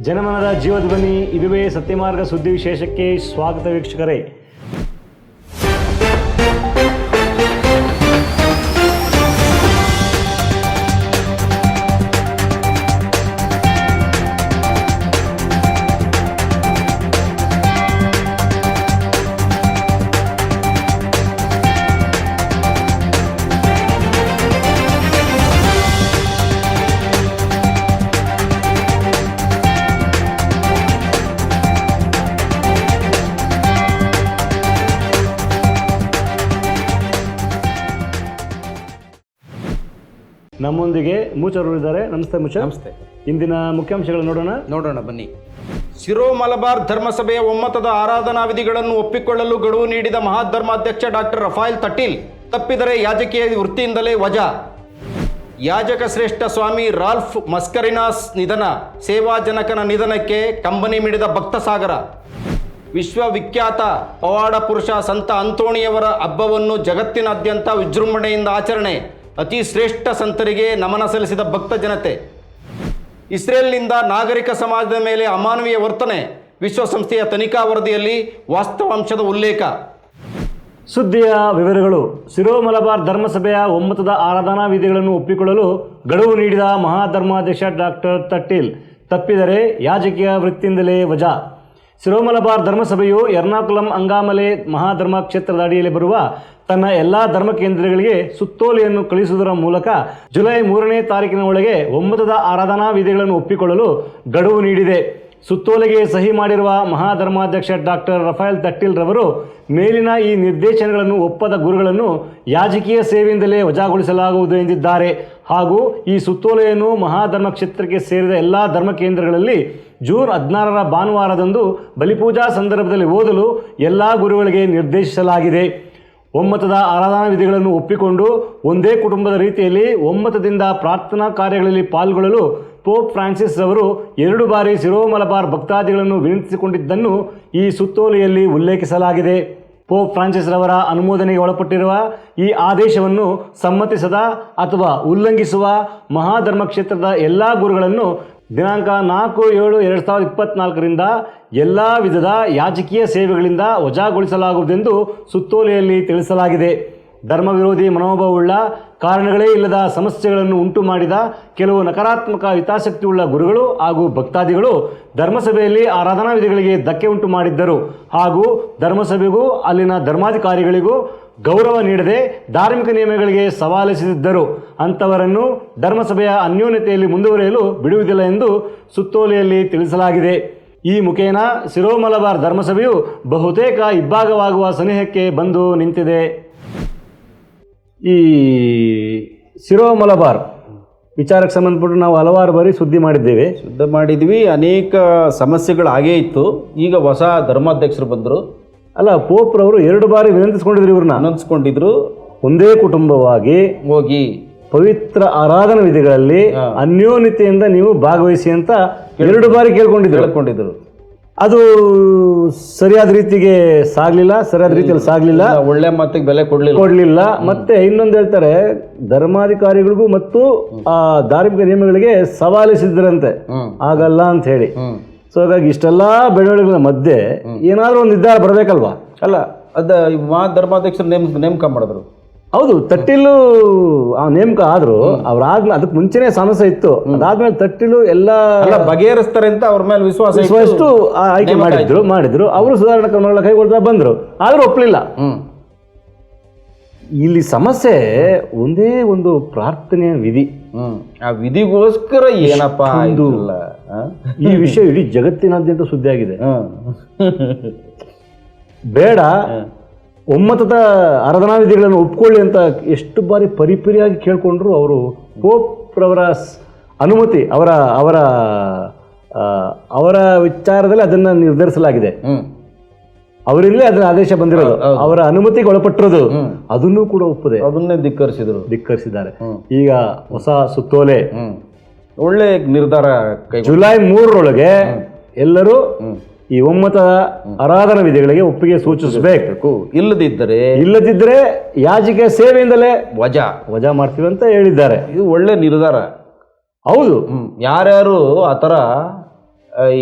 ಜನಮನದ ಜೀವಧ್ವನಿ ಇದುವೇ ಸತ್ಯಮಾರ್ಗ ಸುದ್ದಿ ವಿಶೇಷಕ್ಕೆ ಸ್ವಾಗತ ವೀಕ್ಷಕರೇ. ನಮ್ಮೊಂದಿಗೆ ಮೂಚರು ಇದ್ದಾರೆ. ನಮಸ್ತೆ ಮೂಚ. ನಮಸ್ತೆ. ಇಂದಿನ ಮುಖ್ಯಾಂಶಗಳು ನೋಡೋಣ ಬನ್ನಿ. ಸಿರೋ ಮಲಬಾರ್ ಧರ್ಮಸಭೆಯ ಒಮ್ಮತದ ಆರಾಧನಾ ವಿಧಿಗಳನ್ನು ಒಪ್ಪಿಕೊಳ್ಳಲು ಗಡುವು ನೀಡಿದ ಮಹಾಧರ್ಮಾಧ್ಯಕ್ಷ ಡಾಕ್ಟರ್ ರಫಾಯಲ್ ತಟ್ಟೀಲ್ ತಪ್ಪಿದರೆ ಯಾಜಕೀಯ ವೃತ್ತಿಯಿಂದಲೇ ವಜಾ. ಯಾಜಕ ಶ್ರೇಷ್ಠ ಸ್ವಾಮಿ ರಾಲ್ಫ್ ಮಸ್ಕರಿನಾಸ್ ನಿಧನ, ಸೇವಾಜನಕನ ನಿಧನಕ್ಕೆ ಕಂಬನಿ ಮಿಡಿದ ಭಕ್ತ ಸಾಗರ. ವಿಶ್ವವಿಖ್ಯಾತ ಪವಾಡ ಪುರುಷ ಸಂತ ಅಂತೋಣಿಯವರ ಹಬ್ಬವನ್ನು ಜಗತ್ತಿನಾದ್ಯಂತ ವಿಜೃಂಭಣೆಯಿಂದ ಆಚರಣೆ, ಅತಿ ಶ್ರೇಷ್ಠ ಸಂತರಿಗೆ ನಮನ ಸಲ್ಲಿಸಿದ ಭಕ್ತ ಜನತೆ. ಇಸ್ರೇಲ್ನಿಂದ ನಾಗರಿಕ ಸಮಾಜದ ಮೇಲೆ ಅಮಾನವೀಯ ವರ್ತನೆ, ವಿಶ್ವಸಂಸ್ಥೆಯ ತನಿಖಾ ವರದಿಯಲ್ಲಿ ವಾಸ್ತವಾಂಶದ ಉಲ್ಲೇಖ. ಸುದ್ದಿಯ ವಿವರಗಳು. ಸಿರೋ ಮಲಬಾರ್ ಧರ್ಮಸಭೆಯ ಒಮ್ಮತದ ಆರಾಧನಾ ವಿಧಿಗಳನ್ನು ಒಪ್ಪಿಕೊಳ್ಳಲು ಗಡುವು ನೀಡಿದ ಮಹಾಧರ್ಮಾಧ್ಯಕ್ಷ ಡಾಕ್ಟರ್ ತಟ್ಟೀಲ್ ತಪ್ಪಿದರೆ ಯಾಜಕೀಯ ವೃತ್ತಿಯಿಂದಲೇ ವಜಾ. ಸಿರೋ ಮಲಬಾರ್ ಧರ್ಮಸಭೆಯು ಎರ್ನಾಕುಲಂ ಅಂಗಾಮಲೆ ಮಹಾಧರ್ಮ ಕ್ಷೇತ್ರದ ಅಡಿಯಲ್ಲಿ ಬರುವ ತನ್ನ ಎಲ್ಲ ಧರ್ಮ ಕೇಂದ್ರಗಳಿಗೆ ಸುತ್ತೋಲೆಯನ್ನು ಕಳಿಸುವುದರ ಮೂಲಕ ಜುಲೈ 3ನೇ ತಾರೀಕಿನ ಒಳಗೆ ಒಮ್ಮತದ ಆರಾಧನಾ ವಿಧಿಗಳನ್ನು ಒಪ್ಪಿಕೊಳ್ಳಲು ಗಡುವು ನೀಡಿದೆ. ಸುತ್ತೋಲೆಗೆ ಸಹಿ ಮಾಡಿರುವ ಮಹಾಧರ್ಮಾಧ್ಯಕ್ಷ ಡಾಕ್ಟರ್ ರಫಾಯಲ್ ತಟ್ಟೀಲ್ ರವರು ಮೇಲಿನ ಈ ನಿರ್ದೇಶನಗಳನ್ನು ಒಪ್ಪದ ಗುರುಗಳನ್ನು ಯಾಜಕೀಯ ಸೇವೆಯಿಂದಲೇ ವಜಾಗೊಳಿಸಲಾಗುವುದು ಎಂದಿದ್ದಾರೆ. ಹಾಗೂ ಈ ಸುತ್ತೋಲೆಯನ್ನು ಮಹಾಧರ್ಮ ಕ್ಷೇತ್ರಕ್ಕೆ ಸೇರಿದ ಎಲ್ಲ ಧರ್ಮ ಕೇಂದ್ರಗಳಲ್ಲಿ ಜೂನ್ 16ರ ಭಾನುವಾರದಂದು ಬಲಿಪೂಜಾ ಸಂದರ್ಭದಲ್ಲಿ ಓದಲು ಎಲ್ಲ ಗುರುಗಳಿಗೆ ನಿರ್ದೇಶಿಸಲಾಗಿದೆ. ಒಮ್ಮತದ ಆರಾಧನಾ ವಿಧಿಗಳನ್ನು ಒಪ್ಪಿಕೊಂಡು ಒಂದೇ ಕುಟುಂಬದ ರೀತಿಯಲ್ಲಿ ಒಮ್ಮತದಿಂದ ಪ್ರಾರ್ಥನಾ ಕಾರ್ಯಗಳಲ್ಲಿ ಪಾಲ್ಗೊಳ್ಳಲು ಪೋಪ್ ಫ್ರಾನ್ಸಿಸ್ ಅವರು 2 ಬಾರಿ ಸಿರೋ ಮಲಬಾರ್ ಭಕ್ತಾದಿಗಳನ್ನು ವಿನಂತಿಸಿಕೊಂಡಿದ್ದನ್ನು ಈ ಸುತ್ತೋಲೆಯಲ್ಲಿ ಉಲ್ಲೇಖಿಸಲಾಗಿದೆ. ಪೋಪ್ ಫ್ರಾನ್ಸಿಸ್ ರವರ ಅನುಮೋದನೆಗೆ ಒಳಪಟ್ಟಿರುವ ಈ ಆದೇಶವನ್ನು ಸಮ್ಮತಿಸದ ಅಥವಾ ಉಲ್ಲಂಘಿಸುವ ಮಹಾಧರ್ಮ ಕ್ಷೇತ್ರದ ಎಲ್ಲ ಗುರುಗಳನ್ನು ದಿನಾಂಕ 4/7/2024ರಿಂದ ಎಲ್ಲ ವಿಧದ ಯಾಜಕೀಯ ಸೇವೆಗಳಿಂದ ವಜಾಗೊಳಿಸಲಾಗುವುದೆಂದು ಸುತ್ತೋಲೆಯಲ್ಲಿ ತಿಳಿಸಲಾಗಿದೆ. ಧರ್ಮ ವಿರೋಧಿ ಮನೋಭಾವವುಳ್ಳ, ಕಾರಣಗಳೇ ಇಲ್ಲದ ಸಮಸ್ಯೆಗಳನ್ನು ಉಂಟು ಮಾಡಿದ ಕೆಲವು ನಕಾರಾತ್ಮಕ ಹಿತಾಸಕ್ತಿಯುಳ್ಳ ಗುರುಗಳು ಹಾಗೂ ಭಕ್ತಾದಿಗಳು ಧರ್ಮಸಭೆಯಲ್ಲಿ ಆರಾಧನಾ ವಿಧಿಗಳಿಗೆ ಧಕ್ಕೆ ಉಂಟು ಮಾಡಿದ್ದರು ಹಾಗೂ ಧರ್ಮಸಭೆಗೂ ಅಲ್ಲಿನ ಧರ್ಮಾಧಿಕಾರಿಗಳಿಗೂ ಗೌರವ ನೀಡದೆ ಧಾರ್ಮಿಕ ನಿಯಮಗಳಿಗೆ ಸವಾಲೆಸೆದಿದ್ದರು. ಅಂಥವರನ್ನು ಧರ್ಮಸಭೆಯ ಅನ್ಯೋನ್ಯತೆಯಲ್ಲಿ ಮುಂದುವರಿಯಲು ಬಿಡುವುದಿಲ್ಲ ಎಂದು ಸುತ್ತೋಲೆಯಲ್ಲಿ ತಿಳಿಸಲಾಗಿದೆ. ಈ ಮುಖೇನ ಸಿರೋ ಮಲಬಾರ್ ಧರ್ಮಸಭೆಯು ಬಹುತೇಕ ಇಬ್ಬಾಗವಾಗುವ ಸನಿಹಕ್ಕೆ ಬಂದು ನಿಂತಿದೆ. ಈ ಸಿರೋ ಮಲಬಾರ್ ವಿಚಾರಕ್ಕೆ ಸಂಬಂಧಪಟ್ಟು ನಾವು ಹಲವಾರು ಬಾರಿ ಸುದ್ದಿ ಮಾಡಿದ್ವಿ. ಅನೇಕ ಸಮಸ್ಯೆಗಳು ಹಾಗೇ ಇತ್ತು. ಈಗ ಹೊಸ ಧರ್ಮಾಧ್ಯಕ್ಷರು ಬಂದರು. ಅಲ್ಲ, ಪೋಪ್ರವರು 2 ಬಾರಿ ವಿನಂತಿಸಿಕೊಂಡಿದ್ರು. ಒಂದೇ ಕುಟುಂಬವಾಗಿ ಹೋಗಿ ಪವಿತ್ರ ಆರಾಧನಾ ವಿಧಿಗಳಲ್ಲಿ ಅನ್ಯೋನ್ಯತೆಯಿಂದ ನೀವು ಭಾಗವಹಿಸಿ ಅಂತ 2 ಬಾರಿ ಕೇಳ್ಕೊಂಡಿದ್ರು. ಅದು ಸರಿಯಾದ ರೀತಿಯಲ್ಲಿ ಸಾಗಲಿಲ್ಲ. ಒಳ್ಳೆ ಮಾತಿಗೆ ಬೆಲೆ ಕೊಡಲಿಲ್ಲ. ಮತ್ತೆ ಇನ್ನೊಂದು ಹೇಳ್ತಾರೆ, ಧರ್ಮಾಧಿಕಾರಿಗಳಿಗೂ ಮತ್ತು ಆ ಧಾರ್ಮಿಕ ನಿಯಮಗಳಿಗೆ ಸವಾಲಿಸಿದ್ರಂತೆ, ಆಗಲ್ಲ ಅಂತ ಹೇಳಿ. ಸೊ ಹಾಗಾಗಿ ಇಷ್ಟೆಲ್ಲ ಬೆಳವಣಿಗೆಗಳ ಮಧ್ಯೆ ಏನಾದರೂ ಒಂದು ನಿರ್ಧಾರ ಬರಬೇಕಲ್ವಾ? ಅಲ್ಲ, ಧರ್ಮಾಧ್ಯಕ್ಷರು ನೇಮಕ ಮಾಡಿದ್ರು. ಹೌದು, ತಟ್ಟಿಲು ನೇಮಕ ಆದ್ರು. ಅವ್ರಾದ್ಮೇಲೆ ಅದಕ್ಕೆ ಮುಂಚೆನೇ ಸಮಸ್ಯೆ ಇತ್ತು. ಅದಾದ್ಮೇಲೆ ತಟ್ಟಿಲು ಎಲ್ಲ ಬಗೆಹರಿಸ್ತಾರೆ ಅಂತ ಅವ್ರ ಮೇಲೆ ವಿಶ್ವಾಸ ಆಯ್ಕೆ ಮಾಡಿದ್ರು. ಅವರು ಸುಧಾರಣಾ ಕ್ರಮಗಳ ಕೈಗೊಳ್ತಾ ಬಂದ್ರು, ಆದ್ರೂ ಒಪ್ಪಲಿಲ್ಲ. ಇಲ್ಲಿ ಸಮಸ್ಯೆ ಒಂದೇ ಒಂದು ಪ್ರಾರ್ಥನೆಯ ವಿಧಿ. ಆ ವಿಧಿಗೋಸ್ಕರ ಏನಪ್ಪಾ ಈ ವಿಷಯ ಇಡೀ ಜಗತ್ತಿನಾದ್ಯಂತ ಸುದ್ದಿ ಆಗಿದೆ. ಬೇಡ, ಒಮ್ಮತದ ಆರಾಧನಾ ವಿಧಿಗಳನ್ನು ಒಪ್ಕೊಳ್ಳಿ ಅಂತ ಎಷ್ಟು ಬಾರಿ ಪರಿಪರಿಯಾಗಿ ಕೇಳ್ಕೊಂಡ್ರು. ಅವರು ಪೋಪ್ ರವರ ಅನುಮತಿ, ಅವರ ವಿಚಾರದಲ್ಲಿ ಅದನ್ನ ನಿರ್ಧರಿಸಲಾಗಿದೆ. ಅವರಿಂದಲೇ ಅದನ್ನ ಆದೇಶ ಬಂದಿರೋದು, ಅವರ ಅನುಮತಿಗೆ ಒಳಪಟ್ಟಿರೋದು. ಅದನ್ನು ಕೂಡ ಒಪ್ಪದೆ ಅದನ್ನೇ ಧಿಕ್ಕರಿಸಿದ್ದಾರೆ. ಈಗ ಹೊಸ ಸುತ್ತೋಲೆ, ಒಳ್ಳೆ ನಿರ್ಧಾರ. ಜುಲೈ 3ರೊಳಗೆ ಎಲ್ಲರೂ ಈ ಒಮ್ಮತ ಆರಾಧನಾ ವಿಧಿಗಳಿಗೆ ಒಪ್ಪಿಗೆ ಸೂಚಿಸಬೇಕು. ಇಲ್ಲದಿದ್ದರೆ ಯಾಜಕೀಯ ಸೇವೆಯಿಂದಲೇ ವಜಾ ಮಾಡ್ತೀವಿ ಅಂತ ಹೇಳಿದ್ದಾರೆ. ಇದು ಒಳ್ಳೆ ನಿರ್ಧಾರ. ಹೌದು. ಯಾರ್ಯಾರು ಆ ಥರ ಈ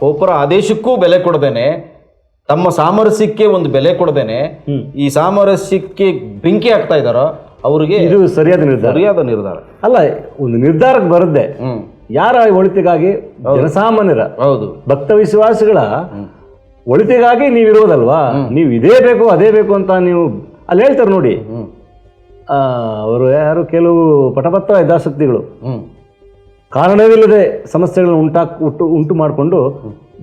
ಪೋಪರ ಆದೇಶಕ್ಕೂ ಬೆಲೆ ಕೊಡದೇನೆ, ತಮ್ಮ ಸಾಮರಸ್ಯಕ್ಕೆ ಒಂದು ಬೆಲೆ ಕೊಡದೇನೆ ಈ ಸಾಮರಸ್ಯಕ್ಕೆ ಬೆಂಕಿ ಹಾಕ್ತಾ ಇದ್ದಾರೋ ಅವ್ರಿಗೆ ಇದು ಸರಿಯಾದ ನಿರ್ಧಾರ ಅಲ್ಲ. ಒಂದು ನಿರ್ಧಾರಕ್ಕೆ ಬರುತ್ತೆ. ಯಾರ ಒಳಿತಿಗಾಗಿ? ಜನಸಾಮಾನ್ಯರ, ಹೌದು, ಭಕ್ತ ವಿಶ್ವಾಸಿಗಳ ಒಳಿತಿಗಾಗಿ ನೀವಿರೋದಲ್ವಾ. ನೀವು ಇದೇ ಬೇಕು ಅದೇ ಬೇಕು ಅಂತ ನೀವು ಅಲ್ಲಿ ಹೇಳ್ತಾರೆ ನೋಡಿ. ಅವರು ಯಾರು ಕೆಲವು ಪಟಪತ್ರ ಹಿತಾಸಕ್ತಿಗಳು ಕಾರಣವಿಲ್ಲದೆ ಸಮಸ್ಯೆಗಳನ್ನು ಉಂಟು ಮಾಡಿಕೊಂಡು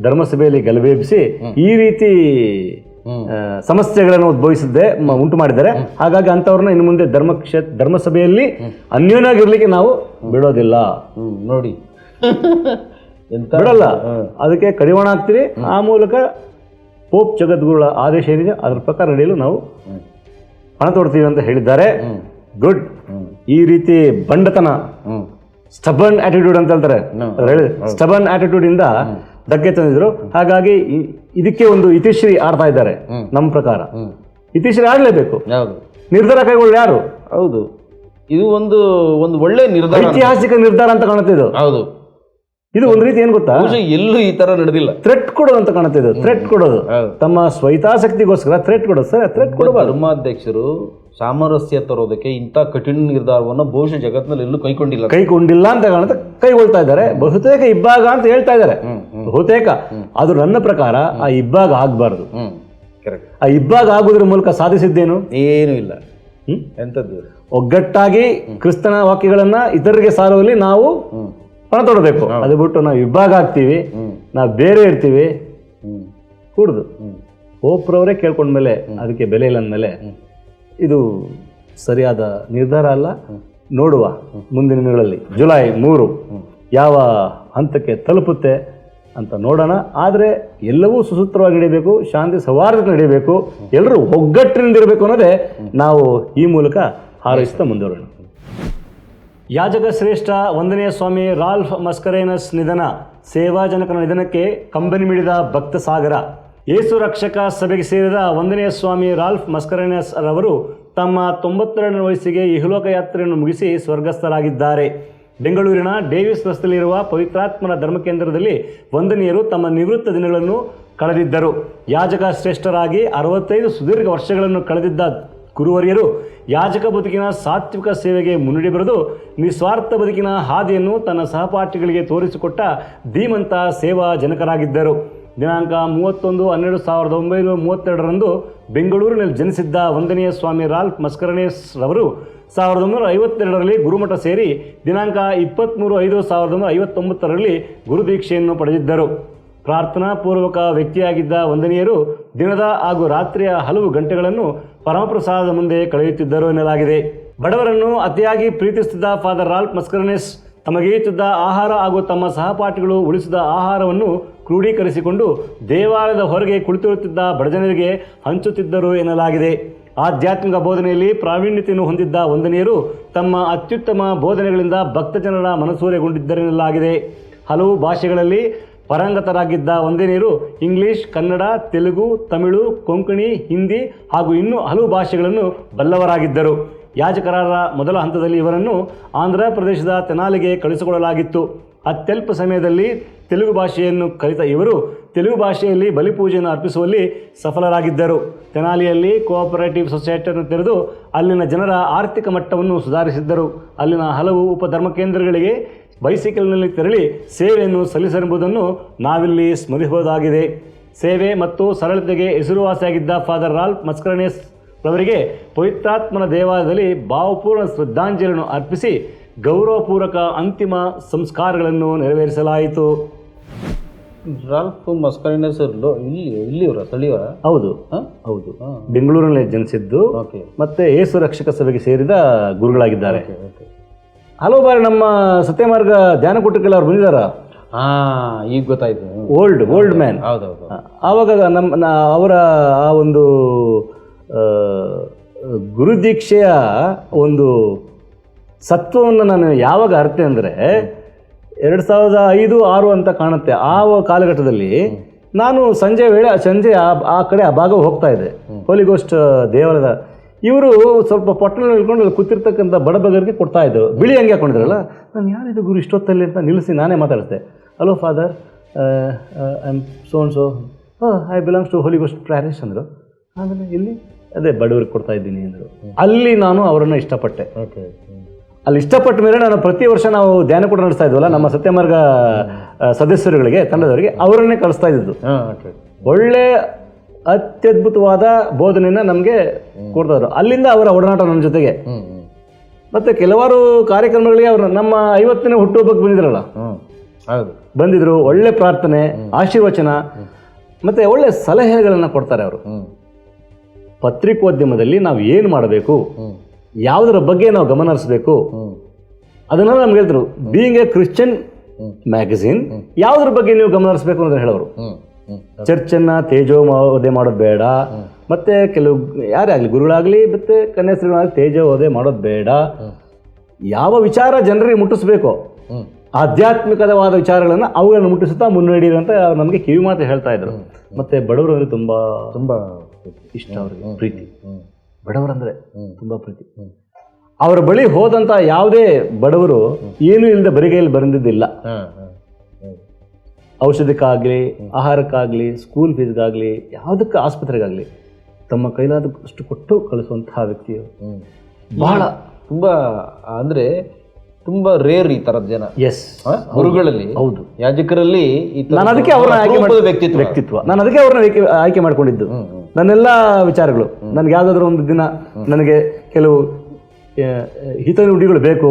ಧರ್ಮಸಭೆಯಲ್ಲಿ ಗಲಭೆಬ್ಬಿಸಿ ಈ ರೀತಿ ಸಮಸ್ಯೆಗಳನ್ನು ಉಂಟು ಮಾಡಿದ್ದಾರೆ. ಹಾಗಾಗಿ ಅಂಥವ್ರನ್ನ ಇನ್ನು ಮುಂದೆ ಧರ್ಮಸಭೆಯಲ್ಲಿ ಅನ್ಯೋನ್ಯವಾಗಿರ್ಲಿಕ್ಕೆ ನಾವು ಬಿಡೋದಿಲ್ಲ. ನೋಡಿ ಬಿಡಲ್ಲ, ಅದಕ್ಕೆ ಕಡಿವಾಣ ಹಾಕ್ತೀವಿ. ಆ ಮೂಲಕ ಪೋಪ್ ಜಗದ್ಗುರುಗಳ ಆದೇಶ ಏನಿದೆ ಅದರ ಪ್ರಕಾರ ನಡೆಯಲು ನಾವು ಪಣ ತೊಡ್ತೀವಿ ಅಂತ ಹೇಳಿದ್ದಾರೆ. ಗುಡ್. ಈ ರೀತಿ ಬಂಡತನ, ಸ್ಟಬರ್ನ್ ಆಟಿಟ್ಯೂಡ್ ಅಂತ ಹೇಳ್ತಾರೆ, ಸ್ಟಬರ್ನ್ ಆಟಿಟ್ಯೂಡ್ ಇಂದ ಧಕ್ಕೆ ತಂದಿದ್ರು. ಹಾಗಾಗಿ ಇದಕ್ಕೆ ಒಂದು ಇತಿಶ್ರೀ ಆಡ್ತಾ ಇದ್ದಾರೆ. ನಮ್ಮ ಪ್ರಕಾರ ಇತಿಶ್ರೀ ಆಡಲೇಬೇಕು. ನಿರ್ಧಾರ ಕೈಗೊಳ್ಳಿ ಯಾರು? ಹೌದು, ಇದು ಒಂದು ಒಳ್ಳೆ ನಿರ್ಧಾರ, ಐತಿಹಾಸಿಕ ನಿರ್ಧಾರ ಅಂತ ಕಾಣುತ್ತೆ ಇದು. ಹೌದು, ಇದು ಒಂದು ರೀತಿ ಏನ್ ಗೊತ್ತಾ, ಎಲ್ಲೂ ಈ ತರ ನಡೆದಿಲ್ಲ. ಥ್ರೆಟ್ ಕೊಡೋದು ಅಂತ ಕಾಣುತ್ತೆ ಇದು. ಥ್ರೆಟ್ ಕೊಡೋದು, ತಮ್ಮ ಸ್ವಹಿತಾಸಕ್ತಿಗೋಸ್ಕರ ಥ್ರೆಟ್ ಕೊಡೋದು. ಸರ್, ಥ್ರೆಟ್ ಕೊಡಬಾರ್ದು. ಧರ್ಮಾಧ್ಯಕ್ಷರು ಸಾಮರಸ್ಯ ತರೋದಕ್ಕೆ ಇಂಥ ಕಠಿಣ ನಿರ್ಧಾರವನ್ನು ಬಹುಶಃ ಜಗತ್ತಿನಲ್ಲಿ ಎಲ್ಲೂ ಕೈಗೊಂಡಿಲ್ಲ ಅಂತ ಕಾಣುತ್ತೆ. ಕೈಗೊಳ್ತಾ ಇದ್ದಾರೆ. ಬಹುತೇಕ ಇಬ್ಬಾಗ ಅಂತ ಹೇಳ್ತಾ ಇದ್ದಾರೆ. ಬಹುತೇಕ ಅದು ನನ್ನ ಪ್ರಕಾರ ಆ ಇಬ್ಬಾಗ ಆಗ್ಬಾರ್ದು. ಆ ಇಬ್ಬಾಗ ಆಗುವುದ್ರ ಮೂಲಕ ಸಾಧಿಸಿದ್ದೇನು? ಏನೂ ಇಲ್ಲ. ಎಂಥದ್ದು? ಒಗ್ಗಟ್ಟಾಗಿ ಕ್ರಿಸ್ತನ ವಾಕ್ಯಗಳನ್ನ ಇತರರಿಗೆ ಸಾರುವಲ್ಲಿ ನಾವು ಪಣ ತೊಡಬೇಕು. ಅದು ಬಿಟ್ಟು ನಾವು ಇಬ್ಬಾಗ ಆಗ್ತೀವಿ, ನಾವು ಬೇರೆ ಇರ್ತೀವಿ, ಕೂಡುದು. ಪೋಪ್ರವರೇ ಕೇಳ್ಕೊಂಡ್ಮೇಲೆ ಅದಕ್ಕೆ ಬೆಲೆ ಇಲ್ಲ ಅಂದಮೇಲೆ ಇದು ಸರಿಯಾದ ನಿರ್ಧಾರ ಅಲ್ಲ. ನೋಡುವ ಮುಂದಿನ ದಿನಗಳಲ್ಲಿ ಜುಲೈ 3 ಯಾವ ಹಂತಕ್ಕೆ ತಲುಪುತ್ತೆ ಅಂತ ನೋಡೋಣ. ಆದರೆ ಎಲ್ಲವೂ ಸುಸೂತ್ರವಾಗಿ ನಡೆಯಬೇಕು, ಶಾಂತಿ ಸೌಹಾರ್ದತೆ ನಡೆಯಬೇಕು, ಎಲ್ಲರೂ ಒಗ್ಗಟ್ಟಿನಿಂದಿರಬೇಕು ಅನ್ನೋದೇ ನಾವು ಈ ಮೂಲಕ ಹಾರೈಸ್ತಾ ಮುಂದುವರೋಣ. ಯಾಜಕ ಶ್ರೇಷ್ಠ ವಂದನೆಯ ಸ್ವಾಮಿ ರಾಲ್ಫ್ ಮಸ್ಕರೇನಸ್ ನಿಧನ. ಸೇವಾಜನಕನ ನಿಧನಕ್ಕೆ ಕಂಬನಿ ಮಿಡಿದ ಭಕ್ತ ಸಾಗರ. ಯೇಸು ರಕ್ಷಕ ಸಭೆಗೆ ಸೇರಿದ ವಂದನೆಯ ಸ್ವಾಮಿ ರಾಲ್ಫ್ ಮಸ್ಕರೇನಸ್ ರವರು ತಮ್ಮ 92ನೇ ವಯಸ್ಸಿಗೆ ಇಹಲೋಕ ಯಾತ್ರೆಯನ್ನು ಮುಗಿಸಿ ಸ್ವರ್ಗಸ್ಥರಾಗಿದ್ದಾರೆ. ಬೆಂಗಳೂರಿನ ಡೇವಿಸ್ ರಸ್ತೆಯಲ್ಲಿರುವ ಪವಿತ್ರಾತ್ಮನ ಧರ್ಮಕೇಂದ್ರದಲ್ಲಿ ವಂದನೀಯರು ತಮ್ಮ ನಿವೃತ್ತ ದಿನಗಳನ್ನು ಕಳೆದಿದ್ದರು. ಯಾಜಕ ಶ್ರೇಷ್ಠರಾಗಿ 65 ಸುದೀರ್ಘ ವರ್ಷಗಳನ್ನು ಕಳೆದಿದ್ದ ಗುರುವರಿಯರು ಯಾಜಕ ಬದುಕಿನ ಸಾತ್ವಿಕ ಸೇವೆಗೆ ಮುನ್ನುಡಿ ಬರೆದು ನಿಸ್ವಾರ್ಥ ಬದುಕಿನ ಹಾದಿಯನ್ನು ತನ್ನ ಸಹಪಾಠಿಗಳಿಗೆ ತೋರಿಸಿಕೊಟ್ಟ ಧೀಮಂತ ಸೇವಾ ಜನಕರಾಗಿದ್ದರು. ದಿನಾಂಕ 31/12/1932 ಬೆಂಗಳೂರಿನಲ್ಲಿ ಜನಿಸಿದ್ದ ವಂದನೀಯ ಸ್ವಾಮಿ ರಾಲ್ಫ್ ಮಸ್ಕರೇನಸ್ ರವರು 1952ರಲ್ಲಿ ಗುರುಮಠ ಸೇರಿ ದಿನಾಂಕ 23/5/1959ರಲ್ಲಿ ಗುರುದೀಕ್ಷೆಯನ್ನು ಪಡೆದಿದ್ದರು. ಪ್ರಾರ್ಥನಾ ಪೂರ್ವಕ ವ್ಯಕ್ತಿಯಾಗಿದ್ದ ವಂದನೀಯರು ದಿನದ ಹಾಗೂ ರಾತ್ರಿಯ ಹಲವು ಗಂಟೆಗಳನ್ನು ಪರಮಪ್ರಸಾದದ ಮುಂದೆ ಕಳೆಯುತ್ತಿದ್ದರು ಎನ್ನಲಾಗಿದೆ. ಬಡವರನ್ನು ಅತಿಯಾಗಿ ಪ್ರೀತಿಸುತ್ತಿದ್ದ ಫಾದರ್ ರಾಲ್ಫ್ ಮಸ್ಕರೇನಸ್ ತಮಗೇಯುತ್ತಿದ್ದ ಆಹಾರ ಹಾಗೂ ತಮ್ಮ ಸಹಪಾಠಿಗಳು ಉಳಿಸಿದ ಆಹಾರವನ್ನು ಕ್ರೋಢೀಕರಿಸಿಕೊಂಡು ದೇವಾಲಯದ ಹೊರಗೆ ಕುಳಿತಿರುತ್ತಿದ್ದ ಬಡಜನರಿಗೆ ಹಂಚುತ್ತಿದ್ದರು ಎನ್ನಲಾಗಿದೆ. ಆಧ್ಯಾತ್ಮಿಕ ಬೋಧನೆಯಲ್ಲಿ ಪ್ರಾವೀಣ್ಯತೆಯನ್ನು ಹೊಂದಿದ್ದ ವಂದನೀಯರು ತಮ್ಮ ಅತ್ಯುತ್ತಮ ಬೋಧನೆಗಳಿಂದ ಭಕ್ತಜನರ ಮನಸೂರೆಗೊಂಡಿದ್ದರೆನ್ನಲಾಗಿದೆ. ಹಲವು ಭಾಷೆಗಳಲ್ಲಿ ಪರಂಗತರಾಗಿದ್ದ ವಂದನೀಯರು ಇಂಗ್ಲಿಷ್, ಕನ್ನಡ, ತೆಲುಗು, ತಮಿಳು, ಕೊಂಕಣಿ, ಹಿಂದಿ ಹಾಗೂ ಇನ್ನೂ ಹಲವು ಭಾಷೆಗಳನ್ನು ಬಲ್ಲವರಾಗಿದ್ದರು. ಯಾಜಕರಾದ ಮೊದಲ ಹಂತದಲ್ಲಿ ಇವರನ್ನು ಆಂಧ್ರ ಪ್ರದೇಶದ ತೆನಾಲಿಗೆ ಕಳಿಸಿಕೊಡಲಾಗಿತ್ತು. ಅತ್ಯಲ್ಪ ಸಮಯದಲ್ಲಿ ತೆಲುಗು ಭಾಷೆಯನ್ನು ಕಲಿತ ಇವರು ತೆಲುಗು ಭಾಷೆಯಲ್ಲಿ ಬಲಿಪೂಜೆಯನ್ನು ಅರ್ಪಿಸುವಲ್ಲಿ ಸಫಲರಾಗಿದ್ದರು. ತೆನಾಲಿಯಲ್ಲಿ ಕೋಆಪರೇಟಿವ್ ಸೊಸೈಟಿಯನ್ನು ತೆರೆದು ಅಲ್ಲಿನ ಜನರ ಆರ್ಥಿಕ ಮಟ್ಟವನ್ನು ಸುಧಾರಿಸಿದ್ದರು. ಅಲ್ಲಿನ ಹಲವು ಉಪಧರ್ಮ ಕೇಂದ್ರಗಳಿಗೆ ಬೈಸಿಕಲ್ನಲ್ಲಿ ತೆರಳಿ ಸೇವೆಯನ್ನು ಸಲ್ಲಿಸಲೆಂಬುದನ್ನು ನಾವಿಲ್ಲಿ ಸ್ಮರಿಸಬಹುದಾಗಿದೆ. ಸೇವೆ ಮತ್ತು ಸರಳತೆಗೆ ಹೆಸರುವಾಸಿಯಾಗಿದ್ದ ಫಾದರ್ ರಾಲ್ಫ್ ಮಸ್ಕರೇನಸ್ ರವರಿಗೆ ಪವಿತ್ರಾತ್ಮನ ದೇವಾಲಯದಲ್ಲಿ ಭಾವಪೂರ್ಣ ಶ್ರದ್ಧಾಂಜಲಿಯನ್ನು ಅರ್ಪಿಸಿ ಗೌರವಪೂರ್ವಕ ಅಂತಿಮ ಸಂಸ್ಕಾರಗಳನ್ನು ನೆರವೇರಿಸಲಾಯಿತು. ರಾಲ್ಫ್ ಮಸ್ಕರೇನಸ್ ಇಲ್ಲಿಯವರ ಸ್ಥಳೀಯವರ? ಹೌದು, ಹೌದು. ಬೆಂಗಳೂರಿನಲ್ಲಿ ಜನಿಸಿದ್ದು ಮತ್ತೆ ಯೇಸು ರಕ್ಷಕ ಸಭೆಗೆ ಸೇರಿದ ಗುರುಗಳಾಗಿದ್ದಾರೆ. ಹಲವು ಬಾರಿ ನಮ್ಮ ಸತ್ಯಮಾರ್ಗ ಧ್ಯಾನಕೂಟಕ್ಕೆಲ್ಲ ಅವ್ರು ಬಂದಿದ್ದಾರ. ಈಗ ಗೊತ್ತಾಯ್ತು. Old man. ಹೌದೌದು. ಆವಾಗ ಅವರ ಆ ಒಂದು ಗುರುದೀಕ್ಷೆಯ ಒಂದು ಸತ್ವವನ್ನು ನಾನು ಯಾವಾಗ ಅರ್ತೆ ಅಂದರೆ 2005-6 ಅಂತ ಕಾಣುತ್ತೆ. ಆ ಕಾಲಘಟ್ಟದಲ್ಲಿ ನಾನು ಸಂಜೆ ಆ ಕಡೆ ಆ ಭಾಗ ಹೋಗ್ತಾ ಇದ್ದೆ. ಹೋಲಿಗೋಸ್ಟ್ ದೇವಾಲಯದ ಇವರು ಸ್ವಲ್ಪ ಪಟ್ಟಣ ಇಳ್ಕೊಂಡು ಅಲ್ಲಿ ಕೂತಿರ್ತಕ್ಕಂಥ ಬಡಬಗರಿಗೆ ಕೊಡ್ತಾ ಇದ್ರು. ಬಿಳಿ ಅಂಗಿ ಹಾಕೊಂಡಿದ್ರಲ್ಲ, ನಾನು ಯಾರಿದು ಗುರು ಇಷ್ಟೊತ್ತಲ್ಲಿ ಅಂತ ನಿಲ್ಲಿಸಿ ನಾನೇ ಮಾತಾಡಿದೆ. Hello father, I am so and so, I belongs to holy ghost parish ಅಂದರು. ಆಮೇಲೆ ಇಲ್ಲಿ ಅದೇ ಬಡವರಿಗೆ ಕೊಡ್ತಾ ಇದ್ದೀನಿ ಅಂದರು. ಅಲ್ಲಿ ನಾನು ಅವರನ್ನು ಇಷ್ಟಪಟ್ಟೆ. ಅಲ್ಲಿ ಇಷ್ಟಪಟ್ಟ ಮೇಲೆ ನಾನು ಪ್ರತಿ ವರ್ಷ ನಾವು ಧ್ಯಾನ ಕೂಡ ನಡೆಸ್ತಾ ಇದ್ವಲ್ಲ ನಮ್ಮ ಸತ್ಯಮಾರ್ಗ ಸದಸ್ಯರುಗಳಿಗೆ, ತಂಡದವರಿಗೆ ಅವರನ್ನೇ ಕಳಿಸ್ತಾ ಇದ್ದು. ಒಳ್ಳೆ ಅತ್ಯದ್ಭುತವಾದ ಬೋಧನೆಯನ್ನು ನಮಗೆ ಕೊಡ್ತಾಯಿದ್ರು. ಅಲ್ಲಿಂದ ಅವರ ಒಡನಾಟ ನನ್ನ ಜೊತೆಗೆ. ಮತ್ತು ಕೆಲವಾರು ಕಾರ್ಯಕ್ರಮಗಳಿಗೆ ಅವರು ನಮ್ಮ 50ನೇ ಹುಟ್ಟುಹಬ್ಬಕ್ಕೆ ಬಂದಿದ್ರಲ್ಲ, ಬಂದಿದ್ರು. ಒಳ್ಳೆ ಪ್ರಾರ್ಥನೆ, ಆಶೀರ್ವಚನ ಮತ್ತು ಒಳ್ಳೆ ಸಲಹೆಗಳನ್ನು ಕೊಡ್ತಾರೆ ಅವರು. ಪತ್ರಿಕೋದ್ಯಮದಲ್ಲಿ ನಾವು ಏನು ಮಾಡಬೇಕು, ಯಾವುದರ ಬಗ್ಗೆ ನಾವು ಗಮನ ಹರಿಸಬೇಕು, ಅದನ್ನೆಲ್ಲ ನಮ್ಗೆ ಹೇಳಿದ್ರು. ಬೀಯಿಂಗ್ ಎ ಕ್ರಿಶ್ಚಿಯನ್ ಮ್ಯಾಗಝಿನ್, ಯಾವುದ್ರ ಬಗ್ಗೆ ನೀವು ಗಮನ ಹರಿಸಬೇಕು ಅಂತ ಹೇಳೋರು. ಚರ್ಚನ್ನು ತೇಜೋವಧೆ ಮಾಡೋದು ಬೇಡ, ಮತ್ತು ಕೆಲವು ಯಾರೇ ಆಗಲಿ, ಗುರುಗಳಾಗಲಿ ಮತ್ತು ಕನ್ಯಾಸ್ತ್ರೀಗಳಾಗಲಿ ತೇಜೋವಧೆ ಮಾಡೋದು ಬೇಡ. ಯಾವ ವಿಚಾರ ಜನರಿಗೆ ಮುಟ್ಟಿಸ್ಬೇಕು, ಆಧ್ಯಾತ್ಮಿಕವಾದ ವಿಚಾರಗಳನ್ನು ಅವುಗಳನ್ನು ಮುಟ್ಟಿಸುತ್ತಾ ಮುನ್ನಡೆಯಿರಿ ಅಂತ ನಮಗೆ ಕಿವಿ ಮಾತು ಹೇಳ್ತಾ ಇದ್ರು. ಮತ್ತು ಬಡವರಲ್ಲಿ ತುಂಬ ತುಂಬ ಇಷ್ಟ, ಅವರಿಗೆ ಪ್ರೀತಿ. ಬಡವರಂದರೆ ತುಂಬ ಪ್ರೀತಿ. ಅವರ ಬಳಿ ಹೋದಂಥ ಯಾವುದೇ ಬಡವರು ಏನೂ ಇಲ್ಲದೆ ಬರಿಗೈಯಲ್ಲಿ ಬಂದಿದ್ದಿಲ್ಲ. ಔಷಧಕ್ಕಾಗಲಿ, ಆಹಾರಕ್ಕಾಗಲಿ, ಸ್ಕೂಲ್ ಫೀಸ್ಗಾಗಲಿ, ಯಾವುದಕ್ಕೆ ಆಸ್ಪತ್ರೆಗಾಗಲಿ ತಮ್ಮ ಕೈಲಾದಷ್ಟು ಕೊಟ್ಟು ಕಳಿಸುವಂತಹ ವ್ಯಕ್ತಿಯು. ಬಹಳ ತುಂಬ ಅಂದರೆ ತುಂಬ ರೇರ್ ಈ ಥರದ ಜನ. ಎಸ್, ಗುರುಗಳಲ್ಲಿ, ಹೌದು, ಯಾಜಕರಲ್ಲಿ. ನಾನು ಅದಕ್ಕೆ ಅವ್ರನ್ನ ವ್ಯಕ್ತಿತ್ವ ನಾನು ಅದಕ್ಕೆ ಅವ್ರನ್ನ ಆಯ್ಕೆ ಮಾಡ್ಕೊಂಡಿದ್ದು. ನನ್ನೆಲ್ಲ ವಿಚಾರಗಳು, ನನಗೆ ಯಾವುದಾದ್ರೂ ಒಂದು ದಿನ ನನಗೆ ಕೆಲವು ಹಿತನುಡಿಗಳು ಬೇಕು,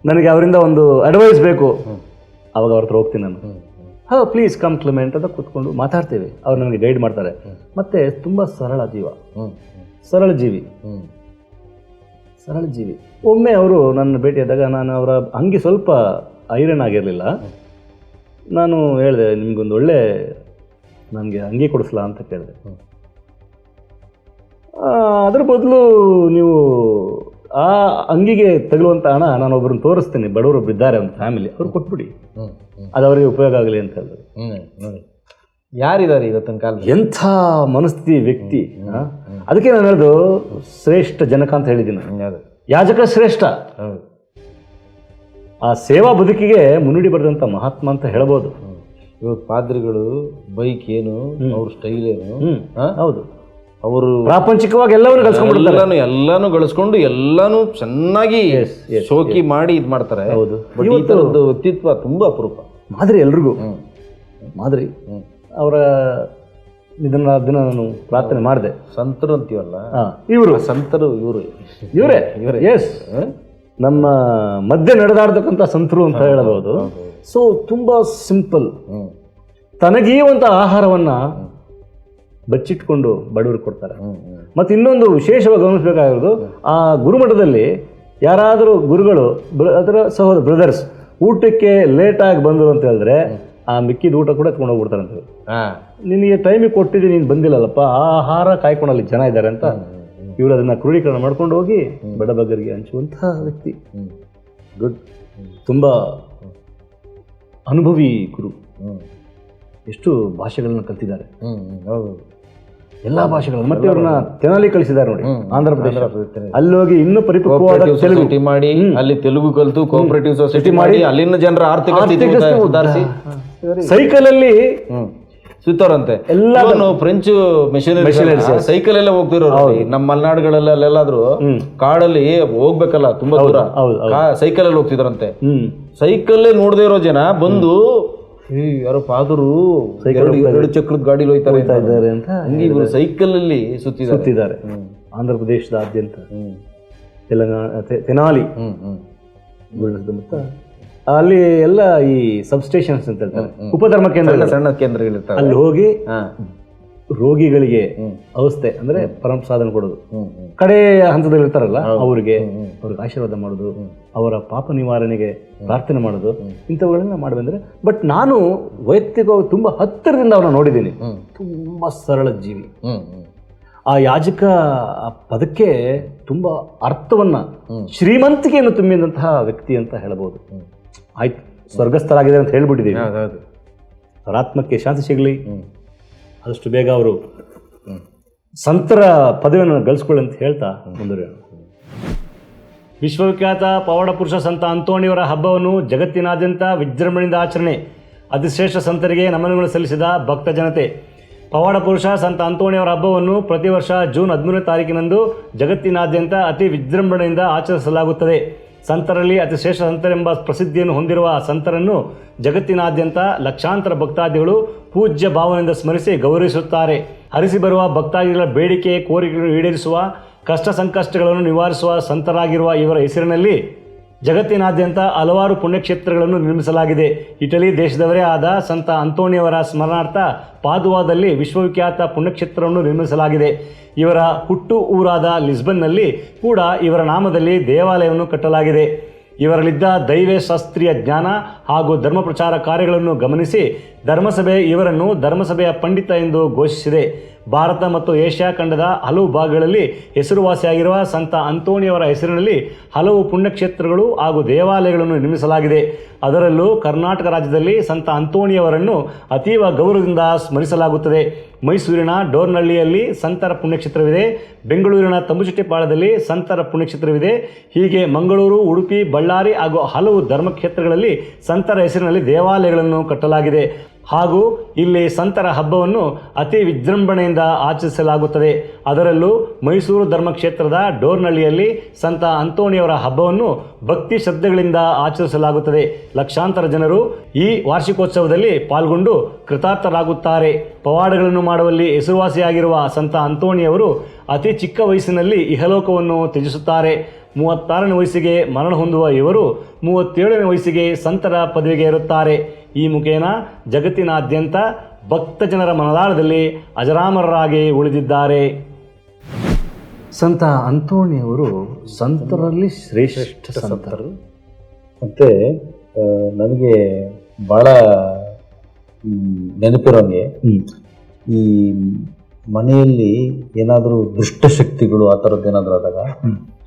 ನನಗೆ ಅವರಿಂದ ಒಂದು ಅಡ್ವೈಸ್ ಬೇಕು, ಅವಾಗ ಅವ್ರ ಹತ್ರ ಹೋಗ್ತೀನಿ ನಾನು. ಪ್ಲೀಸ್ ಕಮ್ ಕ್ಲೆಮೆಂಟ್ ಅಂತ ಕೂತ್ಕೊಂಡು ಮಾತಾಡ್ತೇವೆ. ಅವ್ರು ನನಗೆ ಗೈಡ್ ಮಾಡ್ತಾರೆ. ಮತ್ತು ತುಂಬ ಸರಳ ಜೀವಿ. ಒಮ್ಮೆ ಅವರು ನನ್ನ ಭೇಟಿಯಾದಾಗ ನಾನು ಅವರ ಅಂಗಿ ಸ್ವಲ್ಪ ಐರನ್ ಆಗಿರಲಿಲ್ಲ. ನಾನು ಹೇಳಿದೆ, ನಿಮಗೊಂದು ಒಳ್ಳೆ ನನಗೆ ಅಂಗಿ ಕೊಡಿಸ್ಲಾ ಅಂತ ಕೇಳಿದೆ. ಅದ್ರ ಬದಲು ನೀವು ಆ ಅಂಗಿಗೆ ತಗುಲುವಂಥ ಹಣ ನಾನು ಒಬ್ಬರನ್ನು ತೋರಿಸ್ತೀನಿ, ಬಡವರೊಬ್ಬರು ಇದ್ದಾರೆ ಒಂದು ಫ್ಯಾಮಿಲಿ, ಅವ್ರು ಕೊಟ್ಬಿಡಿ, ಅದು ಅವರಿಗೆ ಉಪಯೋಗ ಆಗಲಿ ಅಂತ ಹೇಳಿದ್ರು. ಯಾರಿದ್ದಾರೆ ಇವತ್ತಿನ ಕಾಲ, ಎಂಥ ಮನಸ್ಥಿತಿ ವ್ಯಕ್ತಿ. ಅದಕ್ಕೆ ನಾನು ಹೇಳೋದು ಶ್ರೇಷ್ಠ ಜನಕ ಅಂತ ಹೇಳಿದ್ದೀನಿ. ಯಾಜಕ ಶ್ರೇಷ್ಠ. ಆ ಸೇವಾ ಬದುಕಿಗೆ ಮುನ್ನುಡಿ ಬರೆದಂಥ ಮಹಾತ್ಮ ಅಂತ ಹೇಳ್ಬೋದು. ಇವತ್ತು ಪಾದ್ರಿಗಳು ಬೈಕ್ ಏನು, ಅವ್ರ ಸ್ಟೈಲ್ ಏನು, ಹೌದು, ಅವರು ಪ್ರಾಪಂಚಿಕವಾಗಿ ಎಲ್ಲಾನು ಗಳಿಸ್ಕೊಂಡು ಎಲ್ಲಾನು ಚೆನ್ನಾಗಿ ಶೋಕಿ ಮಾಡಿ ಇದು ಮಾಡ್ತಾರೆ. ಹೌದು, ಈ ಥರದ್ದು ವ್ಯಕ್ತಿತ್ವ ತುಂಬ ಅಪರೂಪ. ಮಾದರಿ, ಎಲ್ರಿಗೂ ಮಾದರಿ. ಅವರ ಇದನ್ನ ದಿನ ನಾನು ಪ್ರಾರ್ಥನೆ ಮಾಡಿದೆ. ಸಂತರು ಅಂತೀವಲ್ಲ, ಇವರು ಸಂತರು, ಇವರೇ ಎಸ್, ನಮ್ಮ ಮಧ್ಯೆ ನಡೆದಾಡ್ತಕ್ಕಂಥ ಸಂತರು ಅಂತ ಹೇಳಬಹುದು. ಸೊ ತುಂಬ ಸಿಂಪಲ್, ತನಗೀವಂಥ ಆಹಾರವನ್ನು ಬಚ್ಚಿಟ್ಕೊಂಡು ಬಡವರಿಗೆ ಕೊಡ್ತಾರೆ. ಮತ್ತು ಇನ್ನೊಂದು ವಿಶೇಷವಾಗಿ ಗಮನಿಸಬೇಕಾಗಿರೋದು, ಆ ಗುರುಮಠದಲ್ಲಿ ಯಾರಾದರೂ ಗುರುಗಳು ಅದರ ಸಹೋದರ ಬ್ರದರ್ಸ್ ಊಟಕ್ಕೆ ಲೇಟಾಗಿ ಬಂದರು ಅಂತ ಹೇಳಿದ್ರೆ ಆ ಮಿಕ್ಕಿದ ಊಟ ಕೂಡ ಎತ್ಕೊಂಡು ಹೋಗ್ಬಿಡ್ತಾರೆ ಅಂತ. ನಿನಗೆ ಟೈಮಿಗೆ ಕೊಟ್ಟಿದ್ದೀನಿ, ನೀನು ಬಂದಿಲ್ಲಲ್ಲಪ್ಪ, ಆ ಆಹಾರ ಕಾಯ್ಕೊಂಡಲ್ಲಿ ಜನ ಇದ್ದಾರೆ ಅಂತ ಇವರು ಅದನ್ನು ಕ್ರೋಢೀಕರಣ ಮಾಡ್ಕೊಂಡು ಹೋಗಿ ಬಡಬಗರಿಗೆ ಹಂಚುವಂತಹ ವ್ಯಕ್ತಿ. ಗುಡ್, ತುಂಬ ಅನುಭವಿ ಗುರು. ಎಷ್ಟು ಭಾಷೆಗಳನ್ನ ಕಲ್ತಿದ್ದಾರೆ, ಎಲ್ಲ ಭಾಷೆಗಳು. ಮತ್ತೆ ಅವ್ರನ್ನ ತೆನಾಲಿ ಕಳಿಸಿದ್ದಾರೆ ನೋಡಿ, ಆಂಧ್ರ ಪ್ರದೇಶ. ಅಲ್ಲಿ ಹೋಗಿ ಇನ್ನೂ ಪರಿಪಕ್ವವಾದ ತೆಲುಗು ಮಾಡಿ, ಅಲ್ಲಿ ತೆಲುಗು ಕಲಿತು ಕೋಆಪರೇಟಿವ್ ಸೊಸೈಟಿ ಮಾಡಿ ಅಲ್ಲಿನ ಜನರ ಆರ್ಥಿಕ ಸುಧಾರಿಸಿ ಸೈಕಲಲ್ಲಿ ಸುತ್ತೋರಂತೆ. ಎಲ್ಲ ಫ್ರೆಂಚ್ ಮೆಷಿನರಿ ಸೈಕಲ್ ಎಲ್ಲ ಹೋಗ್ತಿರೋರು. ನಮ್ಮ ಮಲೆನಾಡುಗಳೆಲ್ಲ ಅಲ್ಲೆಲ್ಲಾದ್ರು ಕಾಡಲ್ಲಿ ಹೋಗ್ಬೇಕಲ್ಲ ತುಂಬಾ ದೂರ, ಸೈಕಲ್ ಅಲ್ಲಿ ಹೋಗ್ತಿದ್ರಂತೆ. ಸೈಕಲ್ಲೇ ನೋಡದೇ ಇರೋ ಜನ ಬಂದು ಯಾರೋ ಪಾದರು ಎರಡು ಚಕ್ರದ ಗಾಡಿಲಿ ಹೋಗ್ತಾ ಇದ್ದಾರೆ ಅಂತ ಇವರು ಸೈಕಲ್ ಅಲ್ಲಿ ಸುತ್ತಿದ್ದಾರೆ. ಆಂಧ್ರ ಪ್ರದೇಶದಾದ್ಯಂತ, ತೆಲಂಗಾಣ, ತೆನಾಲಿ ಸುತ್ತಮುತ್ತ ಅಲ್ಲಿ ಎಲ್ಲ ಈ ಸಬ್ಸ್ಟೇಷನ್ಸ್ ಅಂತ ಹೇಳ್ತಾರೆ, ಉಪಧರ್ಮ ಕೇಂದ್ರ, ಸಣ್ಣ ಕೇಂದ್ರಗಳಿರ್ತಾರೆ. ಅಲ್ಲಿ ಹೋಗಿ ರೋಗಿಗಳಿಗೆ ಔಷಧಿ ಅಂದ್ರೆ ಪರಮಸಾಧನ ಕೊಡೋದು, ಕಡೆ ಹಂತದಲ್ಲಿ ಇರ್ತಾರಲ್ಲ ಅವ್ರಿಗೆ ಆಶೀರ್ವಾದ ಮಾಡೋದು, ಅವರ ಪಾಪ ನಿವಾರಣೆಗೆ ಪ್ರಾರ್ಥನೆ ಮಾಡೋದು, ಇಂಥವುಗಳನ್ನ ಮಾಡಿ ಬಂದರೆ. ಬಟ್ ನಾನು ವೈಯಕ್ತಿಕವಾಗಿ ತುಂಬ ಹತ್ತಿರದಿಂದ ಅವ್ರನ್ನ ನೋಡಿದ್ದೀನಿ. ತುಂಬ ಸರಳ ಜೀವಿ. ಆ ಯಾಜಕ ಪದಕ್ಕೆ ತುಂಬ ಅರ್ಥವನ್ನು, ಶ್ರೀಮಂತಿಕೆಯನ್ನು ತುಂಬಿದಂತಹ ವ್ಯಕ್ತಿ ಅಂತ ಹೇಳಬಹುದು. ಆಯ್ತು, ಸ್ವರ್ಗಸ್ಥರಾಗಿದೆ ಅಂತ ಹೇಳ್ಬಿಟ್ಟಿದ್ದೀವಿ. ಅವರ ಆತ್ಮಕ್ಕೆ ಶಾಂತಿ ಸಿಗಲಿ, ಆದಷ್ಟು ಬೇಗ ಅವರು ಸಂತರ ಪದವಿಯನ್ನು ಗಳಿಸ್ಕೊಳ್ಳಿ ಅಂತ ಹೇಳ್ತಾ ಮುಂದುವರಿಯೋಣ. ವಿಶ್ವವಿಖ್ಯಾತ ಪವಾಡ ಪುರುಷ ಸಂತ ಅಂತೋಣಿಯವರ ಹಬ್ಬವನ್ನು ಜಗತ್ತಿನಾದ್ಯಂತ ವಿಜೃಂಭಣೆಯಿಂದ ಆಚರಣೆ. ಅತಿಶ್ರೇಷ್ಠ ಸಂತರಿಗೆ ನಮನಗಳು ಸಲ್ಲಿಸಿದ ಭಕ್ತ ಜನತೆ. ಪವಾಡ ಪುರುಷ ಸಂತ ಅಂತೋಣಿಯವರ ಹಬ್ಬವನ್ನು ಪ್ರತಿ ವರ್ಷ ಜೂನ್ 13ನೇ ತಾರೀಕಿನಂದು ಜಗತ್ತಿನಾದ್ಯಂತ ಅತಿ ವಿಜೃಂಭಣೆಯಿಂದ ಆಚರಿಸಲಾಗುತ್ತದೆ. ಸಂತರಲ್ಲಿ ಅತಿಶ್ರೇಷ್ಠ ಸಂತರೆಂಬ ಪ್ರಸಿದ್ಧಿಯನ್ನು ಹೊಂದಿರುವ ಸಂತರನ್ನು ಜಗತ್ತಿನಾದ್ಯಂತ ಲಕ್ಷಾಂತರ ಭಕ್ತಾದಿಗಳು ಪೂಜ್ಯ ಭಾವನೆಯಿಂದ ಸ್ಮರಿಸಿ ಗೌರವಿಸುತ್ತಾರೆ. ಹರಿಸಿ ಬರುವ ಭಕ್ತಾದಿಗಳ ಬೇಡಿಕೆ ಕೋರಿಕೆಗಳನ್ನು ಈಡೇರಿಸುವ, ಕಷ್ಟ ಸಂಕಷ್ಟಗಳನ್ನು ನಿವಾರಿಸುವ ಸಂತರಾಗಿರುವ ಇವರ ಹೆಸರಿನಲ್ಲಿ ಜಗತ್ತಿನಾದ್ಯಂತ ಹಲವಾರು ಪುಣ್ಯಕ್ಷೇತ್ರಗಳನ್ನು ನಿರ್ಮಿಸಲಾಗಿದೆ. ಇಟಲಿ ದೇಶದವರೇ ಆದ ಸಂತ ಅಂತೋಣಿಯವರ ಸ್ಮರಣಾರ್ಥ ಪಾದುವಾದಲ್ಲಿ ವಿಶ್ವವಿಖ್ಯಾತ ಪುಣ್ಯಕ್ಷೇತ್ರವನ್ನು ನಿರ್ಮಿಸಲಾಗಿದೆ. ಇವರ ಹುಟ್ಟು ಊರಾದ ಲಿಸ್ಬನ್ನಲ್ಲಿ ಕೂಡ ಇವರ ನಾಮದಲ್ಲಿ ದೇವಾಲಯವನ್ನು ಕಟ್ಟಲಾಗಿದೆ. ಇವರಲ್ಲಿದ್ದ ದೈವಶಾಸ್ತ್ರೀಯ ಜ್ಞಾನ ಹಾಗೂ ಧರ್ಮ ಪ್ರಚಾರ ಕಾರ್ಯಗಳನ್ನು ಗಮನಿಸಿ ಧರ್ಮಸಭೆ ಇವರನ್ನು ಧರ್ಮಸಭೆಯ ಪಂಡಿತ ಎಂದು ಘೋಷಿಸಿದೆ. ಭಾರತ ಮತ್ತು ಏಷ್ಯಾ ಖಂಡದ ಹಲವು ಭಾಗಗಳಲ್ಲಿ ಹೆಸರುವಾಸಿಯಾಗಿರುವ ಸಂತ ಅಂತೋಣಿಯವರ ಹೆಸರಿನಲ್ಲಿ ಹಲವು ಪುಣ್ಯಕ್ಷೇತ್ರಗಳು ಹಾಗೂ ದೇವಾಲಯಗಳನ್ನು ನಿರ್ಮಿಸಲಾಗಿದೆ. ಅದರಲ್ಲೂ ಕರ್ನಾಟಕ ರಾಜ್ಯದಲ್ಲಿ ಸಂತ ಅಂತೋಣಿಯವರನ್ನು ಅತೀವ ಗೌರವದಿಂದ ಸ್ಮರಿಸಲಾಗುತ್ತದೆ. ಮೈಸೂರಿನ ಡೋರ್ನಹಳ್ಳಿಯಲ್ಲಿ ಸಂತರ ಪುಣ್ಯಕ್ಷೇತ್ರವಿದೆ. ಬೆಂಗಳೂರಿನ ತಂಬುಚೆಟ್ಟಿಪಾಳ್ಯದಲ್ಲಿ ಸಂತರ ಪುಣ್ಯಕ್ಷೇತ್ರವಿದೆ. ಹೀಗೆ ಮಂಗಳೂರು, ಉಡುಪಿ, ಬಳ್ಳಾರಿ ಹಾಗೂ ಹಲವು ಧರ್ಮಕ್ಷೇತ್ರಗಳಲ್ಲಿ ಸಂತರ ಹೆಸರಿನಲ್ಲಿ ದೇವಾಲಯಗಳನ್ನು ಕಟ್ಟಲಾಗಿದೆ. ಹಾಗೂ ಇಲ್ಲಿ ಸಂತರ ಹಬ್ಬವನ್ನು ಅತಿ ವಿಜೃಂಭಣೆಯಿಂದ ಆಚರಿಸಲಾಗುತ್ತದೆ. ಅದರಲ್ಲೂ ಮೈಸೂರು ಧರ್ಮಕ್ಷೇತ್ರದ ಡೋರ್ನಹಳ್ಳಿಯಲ್ಲಿ ಸಂತ ಅಂತೋಣಿಯವರ ಹಬ್ಬವನ್ನು ಭಕ್ತಿ ಶ್ರದ್ಧೆಗಳಿಂದ ಆಚರಿಸಲಾಗುತ್ತದೆ. ಲಕ್ಷಾಂತರ ಜನರು ಈ ವಾರ್ಷಿಕೋತ್ಸವದಲ್ಲಿ ಪಾಲ್ಗೊಂಡು ಕೃತಾರ್ಥರಾಗುತ್ತಾರೆ. ಪವಾಡಗಳನ್ನು ಮಾಡುವಲ್ಲಿ ಹೆಸರುವಾಸಿಯಾಗಿರುವ ಸಂತ ಅಂತೋಣಿಯವರು ಅತಿ ಚಿಕ್ಕ ವಯಸ್ಸಿನಲ್ಲಿ ಇಹಲೋಕವನ್ನು ತ್ಯಜಿಸುತ್ತಾರೆ. 36ನೇ ವಯಸ್ಸಿಗೆ ಮರಣ ಹೊಂದುವ ಇವರು 37ನೇ ವಯಸ್ಸಿಗೆ ಸಂತರ ಪದವಿಗೆ ಏರುತ್ತಾರೆ. ಈ ಮುಖೇನ ಜಗತ್ತಿನಾದ್ಯಂತ ಭಕ್ತ ಜನರ ಮನದಾಳದಲ್ಲಿ ಅಜರಾಮರರಾಗಿ ಉಳಿದಿದ್ದಾರೆ. ಸಂತ ಅಂತೋಣಿಯವರು ಸಂತರಲ್ಲಿ ಶ್ರೇಷ್ಠ ಸಂತರು. ಮತ್ತು ನನಗೆ ಭಾಳ ನೆನಪಿರೋಂಗೆ ಈ ಮನೆಯಲ್ಲಿ ಏನಾದರೂ ದುಷ್ಟಶಕ್ತಿಗಳು ಆ ಥರದ್ದು ಏನಾದರೂ ಆದಾಗ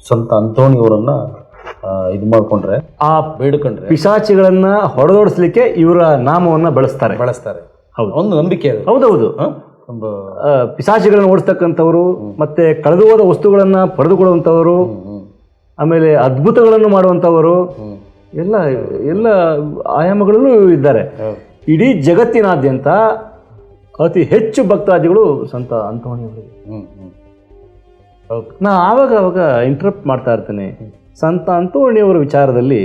ಸಂತ ಅಂತೋಣಿಯವರನ್ನ ಇದು ಮಾಡಿಕೊಂಡ್ರೆ, ಆ ಬೇಡ್ಕೊಂಡ್ರೆ ಪಿಶಾಚಿಗಳನ್ನ ಹೊಡೆದೋಡಿಸ್ಲಿಕ್ಕೆ ಇವರ ನಾಮವನ್ನು ಬಳಸ್ತಾರೆ. ಹೌದು, ಒಂದು ನಂಬಿಕೆ ಅದು. ಹೌದೌದು. ಪಿಶಾಚಿಗಳನ್ನು ಓಡಿಸ್ತಕ್ಕಂಥವ್ರು, ಮತ್ತೆ ಕಳೆದು ಹೋದ ವಸ್ತುಗಳನ್ನ ಪಡೆದುಕೊಳ್ಳುವಂಥವರು, ಆಮೇಲೆ ಅದ್ಭುತಗಳನ್ನು ಮಾಡುವಂಥವರು, ಎಲ್ಲ ಎಲ್ಲ ಆಯಾಮಗಳಲ್ಲೂ ಇದ್ದಾರೆ. ಇಡೀ ಜಗತ್ತಿನಾದ್ಯಂತ ಅತಿ ಹೆಚ್ಚು ಭಕ್ತಾದಿಗಳು ಸಂತ ಅಂತೋಣಿಯವರಿಗೆ. ನಾ ಆವಾಗ ಇಂಟರಪ್ಟ್ ಮಾಡ್ತಾ ಇರ್ತೇನೆ. ಸಂತ ಅಂತೋಣಿಯವರ ವಿಚಾರದಲ್ಲಿ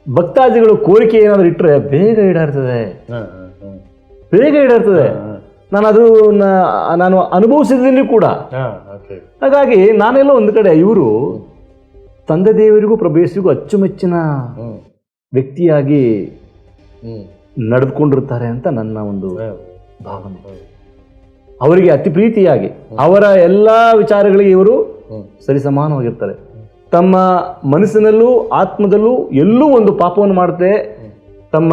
ಭಕ್ತಾದಿಗಳು ಕೋರಿಕೆ ಏನಾದರೂ ಇಟ್ಟರೆ ಬೇಗ ಈಡೇರ್ತದೆ. ನಾನು ಅನುಭವಿಸಿದ್ದೀನಿ ಕೂಡ. ಹಾಗಾಗಿ ನಾನೆಲ್ಲ ಒಂದು ಕಡೆ ಇವರು ತಂದೆ ದೇವರಿಗೂ ಪ್ರಭೇಸಿಗೂ ಅಚ್ಚುಮೆಚ್ಚಿನ ವ್ಯಕ್ತಿಯಾಗಿ ನಡೆದುಕೊಂಡಿರ್ತಾರೆ ಅಂತ ನನ್ನ ಒಂದು ಭಾವನೆ. ಅವರಿಗೆ ಅತಿ ಪ್ರೀತಿಯಾಗಿ ಅವರ ಎಲ್ಲ ವಿಚಾರಗಳಿಗೆ ಇವರು ಸರಿಸಮಾನವಾಗಿರ್ತಾರೆ. ತಮ್ಮ ಮನಸ್ಸಿನಲ್ಲೂ ಆತ್ಮದಲ್ಲೂ ಎಲ್ಲೂ ಒಂದು ಪಾಪವನ್ನು ಮಾಡದೆ ತಮ್ಮ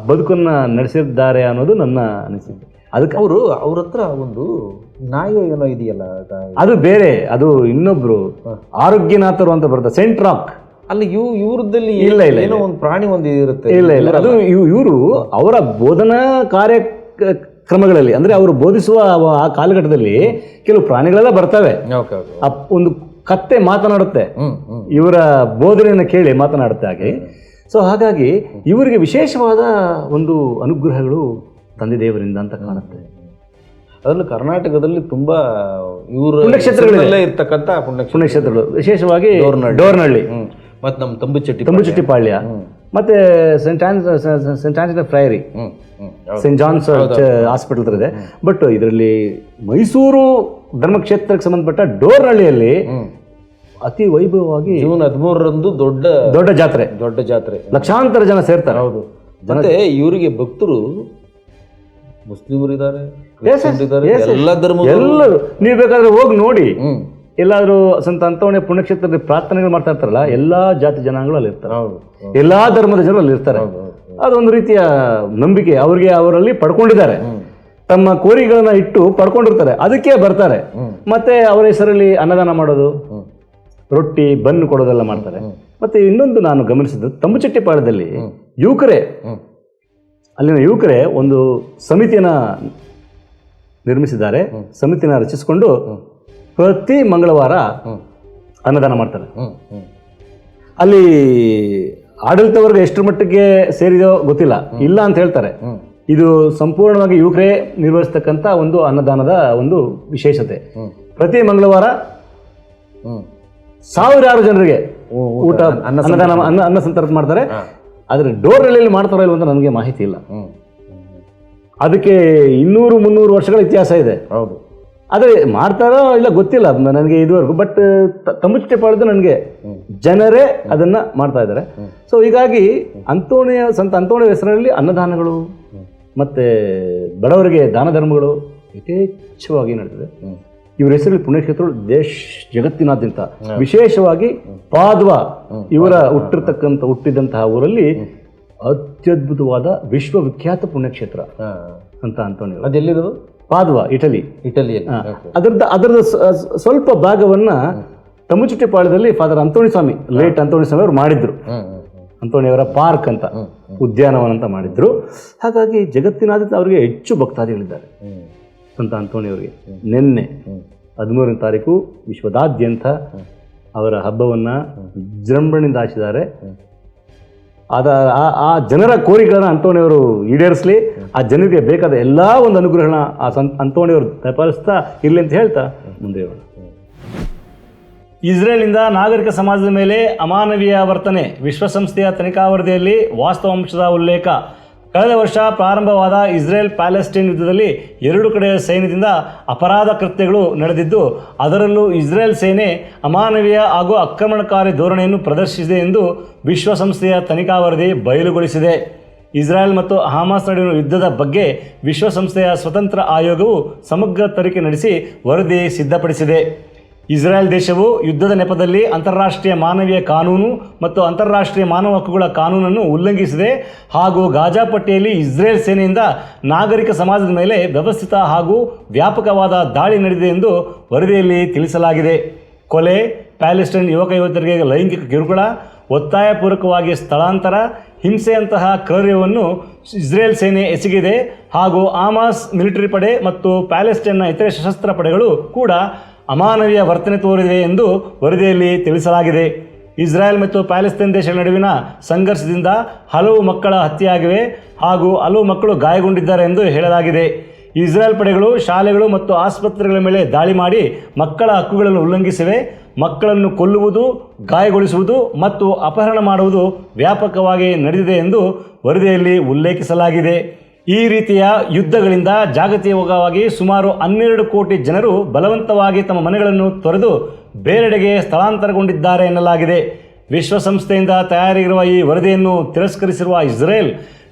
ಬದುಕನ್ನು ನಡೆಸಿದ್ದಾರೆ ಅನ್ನೋದು ನನ್ನ ಅನಿಸಿಕೆ. ಅದಕ್ಕೆ ಅವ್ರ ಹತ್ರ ಒಂದು ನಾಯಿ ಏನೋ ಇದೆಯಲ್ಲ, ಅದು ಬೇರೆ, ಅದು ಇನ್ನೊಬ್ರು ಆರೋಗ್ಯನಾಥರು ಅಂತ ಬರುತ್ತೆ, ಸೆಂಟ್ ರಾಕ್. ಅಲ್ಲಿ ಇವ್ರದಲ್ಲಿ ಇಲ್ಲ ಏನೋ ಒಂದು ಪ್ರಾಣಿ ಒಂದು ಇರುತ್ತೆ. ಇಲ್ಲ, ಅದು ಇವರು ಅವರ ಬೋಧನಾ ಕಾರ್ಯಕ್ರಮಗಳಲ್ಲಿ, ಅಂದ್ರೆ ಅವರು ಬೋಧಿಸುವ ಆ ಕಾಲಘಟ್ಟದಲ್ಲಿ ಕೆಲವು ಪ್ರಾಣಿಗಳೆಲ್ಲ ಬರ್ತವೆ. ಒಂದು ಕತ್ತೆ ಮಾತನಾಡುತ್ತೆ, ಇವರ ಬೋಧನೆಯನ್ನು ಕೇಳಿ ಮಾತನಾಡುತ್ತೆ ಹಾಗೆ. ಸೊ ಹಾಗಾಗಿ ಇವರಿಗೆ ವಿಶೇಷವಾದ ಒಂದು ಅನುಗ್ರಹಗಳು ತಂದೆ ದೇವರಿಂದ ಅಂತ ಕಾಣುತ್ತೆ. ಅದರಲ್ಲೂ ಕರ್ನಾಟಕದಲ್ಲಿ ತುಂಬಾ ಇವರು ಪುಣ್ಯಕ್ಷೇತ್ರಗಳೇ ಇರ್ತಕ್ಕಂಥ ಪುಣ್ಯಕ್ಷೇತ್ರಗಳು, ವಿಶೇಷವಾಗಿ ಡೋರ್ನಹಳ್ಳಿ ಮತ್ತು ನಮ್ಮ ತಂಬುಚೆಟ್ಟಿಪಾಳ್ಯ, ಮತ್ತೆ saint Anjaneya friary, saint John's hospital ಹತ್ರ ಇದೆ. ಬಟ್ ಇದರಲ್ಲಿ ಮೈಸೂರು ಧರ್ಮಕ್ಷೇತ್ರಕ್ಕೆ ಸಂಬಂಧಪಟ್ಟ ಡೋರ್ನಹಳ್ಳಿಯಲ್ಲಿ ಅತಿ ವೈಭವವಾಗಿ ಜೂನ್ 13ರಂದು ದೊಡ್ಡ ಜಾತ್ರೆ, ಲಕ್ಷಾಂತರ ಜನ ಸೇರ್ತಾರೆ. ಹೌದು. ಮತ್ತೆ ಇವರಿಗೆ ಭಕ್ತರು ಮುಸ್ಲಿಮರು ಇದ್ದಾರೆ, ಎಲ್ಲ ಧರ್ಮ, ಎಲ್ಲರೂ. ನೀವು ಬೇಕಾದ್ರೆ ಹೋಗಿ ನೋಡಿ, ಎಲ್ಲಾದ್ರೂ ಸಂತ ಅಂತೋಣಿಯ ಪುಣ್ಯಕ್ಷೇತ್ರದ ಪ್ರಾರ್ಥನೆಗಳು ಮಾಡ್ತಾ ಇರ್ತಾರಲ್ಲ, ಎಲ್ಲಾ ಜಾತಿ ಜನಾಂಗಗಳು ಅಲ್ಲಿ ಇರ್ತಾರೆ, ಎಲ್ಲಾ ಧರ್ಮದ ಜನರು ಅಲ್ಲಿ ಇರ್ತಾರೆ. ಅದೊಂದು ರೀತಿಯ ನಂಬಿಕೆ ಅವರಿಗೆ, ಅವರಲ್ಲಿ ಪಡ್ಕೊಂಡಿದ್ದಾರೆ, ತಮ್ಮ ಕೋರಿಕೆಗಳನ್ನ ಇಟ್ಟು ಪಡ್ಕೊಂಡಿರ್ತಾರೆ, ಅದಕ್ಕೆ ಬರ್ತಾರೆ. ಮತ್ತೆ ಅವರ ಹೆಸರಲ್ಲಿ ಅನ್ನದಾನ ಮಾಡೋದು, ರೊಟ್ಟಿ ಬನ್ನು ಕೊಡೋದೆಲ್ಲ ಮಾಡ್ತಾರೆ. ಮತ್ತೆ ಇನ್ನೊಂದು ನಾನು ಗಮನಿಸಿದ್ದು, ತಂಬುಚೆಟ್ಟಿಪಾಳ್ಯದಲ್ಲಿ ಅಲ್ಲಿನ ಯುವಕರೇ ಒಂದು ಸಮಿತಿಯನ್ನ ನಿರ್ಮಿಸಿದ್ದಾರೆ. ಸಮಿತಿನ ರಚಿಸಿಕೊಂಡು ಪ್ರತಿ ಮಂಗಳವಾರ ಅನ್ನದಾನ ಮಾಡ್ತಾರೆ. ಅಲ್ಲಿ ಆಡಳಿತ ವರ್ಗ ಎಷ್ಟರ ಮಟ್ಟಿಗೆ ಸೇರಿದೋ ಗೊತ್ತಿಲ್ಲ, ಇಲ್ಲ ಅಂತ ಹೇಳ್ತಾರೆ. ಇದು ಸಂಪೂರ್ಣವಾಗಿ ಯುವಕರೇ ನಿರ್ವಹಿಸ್ತಕ್ಕಂಥ ಒಂದು ಅನ್ನದಾನದ ಒಂದು ವಿಶೇಷತೆ. ಪ್ರತಿ ಮಂಗಳವಾರ ಸಾವಿರಾರು ಜನರಿಗೆ ಊಟ ಅನ್ನದಾನ ಅನ್ನ ಸಂತರ್ಪಣೆ ಮಾಡ್ತಾರೆ. ಆದರೆ ಡೋರ್ನಲ್ಲಿ ಮಾಡ್ತಾರೋ ಇಲ್ಲ ಅಂತ ನನಗೆ ಮಾಹಿತಿ ಇಲ್ಲ. ಅದಕ್ಕೆ 200-300 ವರ್ಷಗಳ ಇತಿಹಾಸ ಇದೆ. ಹೌದು, ಆದರೆ ಮಾಡ್ತಾರೋ ಇಲ್ಲ ಗೊತ್ತಿಲ್ಲ ನನಗೆ ಇದುವರೆಗೂ. ಬಟ್ ತಮ್ಮುಚ್ಚೆಪಾಳ್ದು ನನಗೆ ಜನರೇ ಅದನ್ನ ಮಾಡ್ತಾ ಇದ್ದಾರೆ. ಸೊ ಹೀಗಾಗಿ ಸಂತ ಅಂತೋಣಿಯ ಹೆಸರಿನಲ್ಲಿ ಅನ್ನದಾನಗಳು ಮತ್ತೆ ಬಡವರಿಗೆ ದಾನ ಧರ್ಮಗಳು ಯಥೇಚ್ಛವಾಗಿ ನಡೆದಿದೆ. ಇವರ ಹೆಸರಲ್ಲಿ ಪುಣ್ಯಕ್ಷೇತ್ರಗಳು ಜಗತ್ತಿನಾದ್ಯಂತ, ವಿಶೇಷವಾಗಿ ಪಾದ್ವಾ ಇವರ ಹುಟ್ಟಿದಂತಹ ಊರಲ್ಲಿ ಅತ್ಯದ್ಭುತವಾದ ವಿಶ್ವವಿಖ್ಯಾತ ಪುಣ್ಯಕ್ಷೇತ್ರ ಸಂತ ಅಂತೋಣಿ. ಅದೆಲ್ಲಿರೋದು? ಪಾದ್ವಾ, ಇಟಲಿ. ಅದರದ್ದು ಸ್ವಲ್ಪ ಭಾಗವನ್ನ ತಮ್ಮುಚಿಟ್ಟೆಪಾಳ್ಯದಲ್ಲಿ ಫಾದರ್ ಅಂತೋಣಿ ಸ್ವಾಮಿ, ಲೇಟ್ ಅಂತೋಣಿ ಸ್ವಾಮಿ ಅವರು ಮಾಡಿದ್ರು. ಅಂತೋಣಿಯವರ ಪಾರ್ಕ್ ಅಂತ, ಉದ್ಯಾನವನ ಅಂತ ಮಾಡಿದ್ರು. ಹಾಗಾಗಿ ಜಗತ್ತಿನಾದ್ಯಂತ ಅವರಿಗೆ ಹೆಚ್ಚು ಭಕ್ತಾದಿಗಳಿದ್ದಾರೆ ಸಂತ ಅಂತೋಣಿಯವರಿಗೆ. ನಿನ್ನೆ 13ನೇ ತಾರೀಕು ವಿಶ್ವದಾದ್ಯಂತ ಅವರ ಹಬ್ಬವನ್ನು ವಿಜೃಂಭಣೆಯಿಂದ ಆಚರಿಸಿದ್ದಾರೆ. ಆ ಜನರ ಕೋರಿಕೆಗಳನ್ನ ಅಂತೋಣಿಯವರು ಈಡೇರಿಸಲಿ, ಆ ಜನರಿಗೆ ಬೇಕಾದ ಎಲ್ಲ ಒಂದು ಅನುಗ್ರಹಣ ಆ ಅಂತೋಣಿಯವರು ದಯಪಾಲಿಸ್ತಾ ಇರಲಿ ಅಂತ ಹೇಳ್ತಾ ಮುಂದೆ ಹೇಳೋಣ. ಇಸ್ರೇಲ್ನಿಂದ ನಾಗರಿಕ ಸಮಾಜದ ಮೇಲೆ ಅಮಾನವೀಯ ವರ್ತನೆ, ವಿಶ್ವಸಂಸ್ಥೆಯ ತನಿಖಾ ವರದಿಯಲ್ಲಿ ವಾಸ್ತವಾಂಶದ ಉಲ್ಲೇಖ. ಕಳೆದ ವರ್ಷ ಪ್ರಾರಂಭವಾದ ಇಸ್ರೇಲ್ ಪ್ಯಾಲೆಸ್ಟೈನ್ ಯುದ್ಧದಲ್ಲಿ 2 ಕಡೆಯ ಸೈನ್ಯದಿಂದ ಅಪರಾಧ ಕೃತ್ಯಗಳು ನಡೆದಿದ್ದು, ಅದರಲ್ಲೂ ಇಸ್ರೇಲ್ ಸೇನೆ ಅಮಾನವೀಯ ಹಾಗೂ ಆಕ್ರಮಣಕಾರಿ ಧೋರಣೆಯನ್ನು ಪ್ರದರ್ಶಿಸಿದೆ ಎಂದು ವಿಶ್ವಸಂಸ್ಥೆಯ ತನಿಖಾ ವರದಿ ಬಯಲುಗೊಳಿಸಿದೆ. ಇಸ್ರೇಲ್ ಮತ್ತು ಹಮಾಸ್ ನಡುವಿನ ಯುದ್ಧದ ಬಗ್ಗೆ ವಿಶ್ವಸಂಸ್ಥೆಯ ಸ್ವತಂತ್ರ ಆಯೋಗವು ಸಮಗ್ರ ತನಿಖೆ ನಡೆಸಿ ವರದಿ ಸಿದ್ಧಪಡಿಸಿದೆ. ಇಸ್ರೇಲ್ ದೇಶವು ಯುದ್ಧದ ನೆಪದಲ್ಲಿ ಅಂತಾರಾಷ್ಟ್ರೀಯ ಮಾನವೀಯ ಕಾನೂನು ಮತ್ತು ಅಂತಾರಾಷ್ಟ್ರೀಯ ಮಾನವ ಹಕ್ಕುಗಳ ಕಾನೂನನ್ನು ಉಲ್ಲಂಘಿಸಿದೆ ಹಾಗೂ ಗಾಜಾ ಪಟ್ಟಿಯಲ್ಲಿ ಇಸ್ರೇಲ್ ಸೇನೆಯಿಂದ ನಾಗರಿಕ ಸಮಾಜದ ಮೇಲೆ ವ್ಯವಸ್ಥಿತ ಹಾಗೂ ವ್ಯಾಪಕವಾದ ದಾಳಿ ನಡೆದಿದೆ ಎಂದು ವರದಿಯಲ್ಲಿ ತಿಳಿಸಲಾಗಿದೆ. ಕೊಲೆ, ಪ್ಯಾಲೆಸ್ಟೈನ್ ಯುವಕರಿಗೆ ಲೈಂಗಿಕ ಕಿರುಕುಳ, ಒತ್ತಾಯಪೂರ್ವಕವಾಗಿ ಸ್ಥಳಾಂತರ, ಹಿಂಸೆಯಂತಹ ಕೃತ್ಯವನ್ನು ಇಸ್ರೇಲ್ ಸೇನೆ ಎಸಗಿದೆ ಹಾಗೂ ಹಮಾಸ್ ಮಿಲಿಟರಿ ಪಡೆ ಮತ್ತು ಪ್ಯಾಲೆಸ್ಟೈನ್ನ ಇತರೆ ಸಶಸ್ತ್ರ ಪಡೆಗಳು ಕೂಡ ಅಮಾನವೀಯ ವರ್ತನೆ ತೋರಿದೆ ಎಂದು ವರದಿಯಲ್ಲಿ ತಿಳಿಸಲಾಗಿದೆ. ಇಸ್ರೇಲ್ ಮತ್ತು ಪ್ಯಾಲೆಸ್ತೈನ್ ದೇಶಗಳ ನಡುವಿನ ಸಂಘರ್ಷದಿಂದ ಹಲವು ಮಕ್ಕಳ ಹತ್ಯೆಯಾಗಿವೆ ಹಾಗೂ ಹಲವು ಮಕ್ಕಳು ಗಾಯಗೊಂಡಿದ್ದಾರೆ ಎಂದು ಹೇಳಲಾಗಿದೆ. ಇಸ್ರೇಲ್ ಪಡೆಗಳು ಶಾಲೆಗಳು ಮತ್ತು ಆಸ್ಪತ್ರೆಗಳ ಮೇಲೆ ದಾಳಿ ಮಾಡಿ ಮಕ್ಕಳ ಹಕ್ಕುಗಳನ್ನು ಉಲ್ಲಂಘಿಸಿವೆ. ಮಕ್ಕಳನ್ನು ಕೊಲ್ಲುವುದು, ಗಾಯಗೊಳಿಸುವುದು ಮತ್ತು ಅಪಹರಣ ಮಾಡುವುದು ವ್ಯಾಪಕವಾಗಿ ನಡೆದಿದೆ ಎಂದು ವರದಿಯಲ್ಲಿ ಉಲ್ಲೇಖಿಸಲಾಗಿದೆ. ಈ ರೀತಿಯ ಯುದ್ಧಗಳಿಂದ ಜಾಗತಿಕವಾಗಿ ಸುಮಾರು 12 ಕೋಟಿ ಜನರು ಬಲವಂತವಾಗಿ ತಮ್ಮ ಮನೆಗಳನ್ನು ತೊರೆದು ಬೇರೆಡೆಗೆ ಸ್ಥಳಾಂತರಗೊಂಡಿದ್ದಾರೆ ಎನ್ನಲಾಗಿದೆ. ವಿಶ್ವಸಂಸ್ಥೆಯಿಂದ ತಯಾರಿಗಿರುವ ಈ ವರದಿಯನ್ನು ತಿರಸ್ಕರಿಸಿರುವ ಇಸ್ರೇಲ್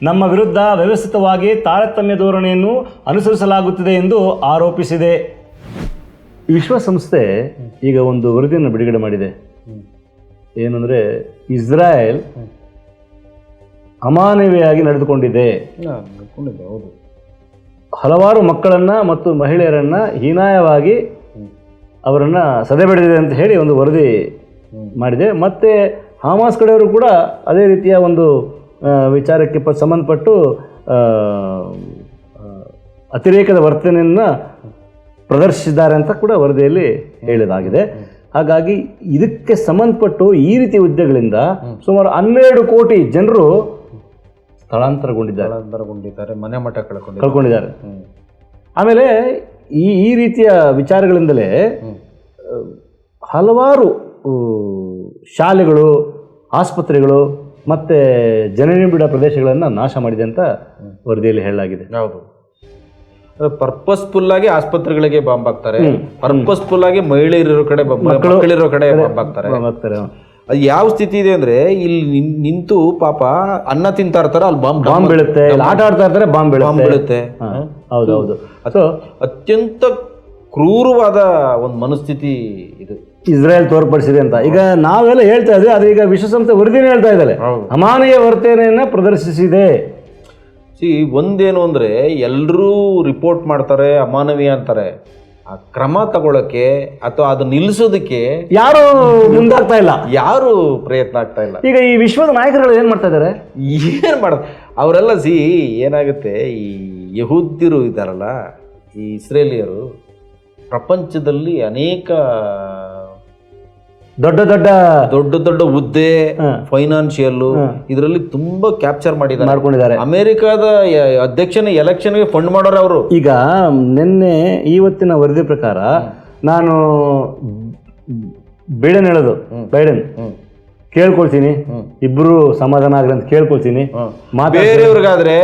ನಮ್ಮ ವಿರುದ್ಧ ವ್ಯವಸ್ಥಿತವಾಗಿ ತಾರತಮ್ಯ ಧೋರಣೆಯನ್ನು ಅನುಸರಿಸಲಾಗುತ್ತಿದೆ ಎಂದು ಆರೋಪಿಸಿದೆ. ವಿಶ್ವಸಂಸ್ಥೆ ಈಗ ಒಂದು ವರದಿಯನ್ನು ಬಿಡುಗಡೆ ಮಾಡಿದೆ. ಏನಂದರೆ ಇಸ್ರೇಲ್ ಅಮಾನವೀಯವಾಗಿ ನಡೆದುಕೊಂಡಿದೆ, ಹೌದು, ಹಲವಾರು ಮಕ್ಕಳನ್ನು ಮತ್ತು ಮಹಿಳೆಯರನ್ನು ಹೀನಾಯವಾಗಿ ಅವರನ್ನು ಸದೆಬಡಿದಿದೆ ಅಂತ ಹೇಳಿ ಒಂದು ವರದಿ ಮಾಡಿದೆ. ಮತ್ತು ಹಮಾಸ್ ಕಡೆಯವರು ಕೂಡ ಅದೇ ರೀತಿಯ ಒಂದು ವಿಚಾರಕ್ಕೆ ಸಂಬಂಧಪಟ್ಟು ಅತಿರೇಕದ ವರ್ತನೆಯನ್ನು ಪ್ರದರ್ಶಿಸಿದ್ದಾರೆ ಅಂತ ಕೂಡ ವರದಿಯಲ್ಲಿ ಹೇಳಲಾಗಿದೆ. ಹಾಗಾಗಿ ಇದಕ್ಕೆ ಸಂಬಂಧಪಟ್ಟು ಈ ರೀತಿಯ ಯುದ್ಧಗಳಿಂದ ಸುಮಾರು 12 ಕೋಟಿ ಜನರು ಸ್ಥಳಾಂತರಗೊಂಡಿದ್ದಾರೆ, ಮನೆ ಮಠ ಕಳ್ಕೊಂಡಿದ್ದಾರೆ. ಆಮೇಲೆ ಈ ರೀತಿಯ ವಿಚಾರಗಳಿಂದಲೇ ಹಲವಾರು ಶಾಲೆಗಳು, ಆಸ್ಪತ್ರೆಗಳು ಮತ್ತು ಜನನಿಬಿಡ ಪ್ರದೇಶಗಳನ್ನು ನಾಶ ಮಾಡಿದೆ ಅಂತ ವರದಿಯಲ್ಲಿ ಹೇಳಲಾಗಿದೆ. ಹೌದು, ಪರ್ಪಸ್ಫುಲ್ ಆಗಿ ಆಸ್ಪತ್ರೆಗಳಿಗೆ ಬಾಂಬ್ ಹಾಕ್ತಾರೆ, ಪರ್ಪಸ್ಫುಲ್ ಆಗಿ ಮಹಿಳೆಯರಿರೋ ಕಡೆ ಮಕ್ಕಳಿರೋ ಕಡೆ ಬಾಂಬ್ ಹಾಕ್ತಾರೆ. ಅದು ಯಾವ ಸ್ಥಿತಿ ಇದೆ ಅಂದ್ರೆ, ಇಲ್ಲಿ ನಿಂತು ಪಾಪ ಅನ್ನ ತಿಂತಾ ಇರ್ತಾರೆ, ಅಲ್ಲಿ ಬಾಂಬ್ ಬೀಳುತ್ತೆ, ಆಟ ಆಡ್ತಾ ಇರ್ತಾರೆ, ಬಾಂಬ್ ಬೀಳುತ್ತೆ. ಹೌದೌದು. ಅದು ಅತ್ಯಂತ ಕ್ರೂರವಾದ ಒಂದು ಮನಸ್ಥಿತಿ ಇದು ಇಸ್ರೇಲ್ ತೋರ್ಪಡಿಸಿದೆ ಅಂತ ಈಗ ನಾವೆಲ್ಲ ಹೇಳ್ತಾ ಇದ್ವಿ. ಆದ್ರೆ ಈಗ ವಿಶ್ವಸಂಸ್ಥೆ ವರದಿನೇ ಹೇಳ್ತಾ ಇದ್ದಾರೆ ಅಮಾನವೀಯ ವರ್ತನೆಯನ್ನ ಪ್ರದರ್ಶಿಸಿದೆ. ಒಂದೇನು ಅಂದ್ರೆ ಎಲ್ಲರೂ ರಿಪೋರ್ಟ್ ಮಾಡ್ತಾರೆ, ಅಮಾನವೀಯ ಅಂತಾರೆ. ಆ ಕ್ರಮ ತಗೊಳಕ್ಕೆ ಅಥವಾ ಅದು ನಿಲ್ಲಿಸೋದಕ್ಕೆ ಯಾರು ಮುಂದಾಗ್ತಾ ಇಲ್ಲ, ಯಾರು ಪ್ರಯತ್ನ ಆಗ್ತಾ ಇಲ್ಲ. ಈಗ ಈ ವಿಶ್ವದ ನಾಯಕರುಗಳು ಏನ್ ಮಾಡ್ತಾ ಇದ್ದಾರೆ, ಏನ್ ಮಾಡೋದು ಅವರೆಲ್ಲ ಏನಾಗುತ್ತೆ, ಈ ಯಹೂದ್ಯರು ಇದ್ದಾರಲ್ಲ, ಈ ಇಸ್ರೇಲಿಯರು ಪ್ರಪಂಚದಲ್ಲಿ ಅನೇಕ ದೊಡ್ಡ ದೊಡ್ಡ ದೊಡ್ಡ ದೊಡ್ಡ ಹುದ್ದೆ, ಫೈನಾನ್ಷಿಯಲ್ ಇದರಲ್ಲಿ ತುಂಬಾ ಕ್ಯಾಪ್ಚರ್ ಮಾಡ್ಕೊಂಡಿದ್ದಾರೆ. ಅಮೆರಿಕಾದ ಅಧ್ಯಕ್ಷನ ಎಲೆಕ್ಷನ್ಗೆ ಫಂಡ್ ಮಾಡೋರು ಅವರು. ಈಗ ನಿನ್ನೆ ಇವತ್ತಿನ ವರದಿ ಪ್ರಕಾರ ನಾನು ಬೈಡನ್ ಕೇಳ್ಕೊಳ್ತೀನಿ, ಇಬ್ರು ಸಮಾಧಾನ ಆಗ್ಲಿ ಅಂತ ಕೇಳ್ಕೊಳ್ತೀನಿ. ಬೇರೆಯವ್ರಿಗಾದ್ರೆ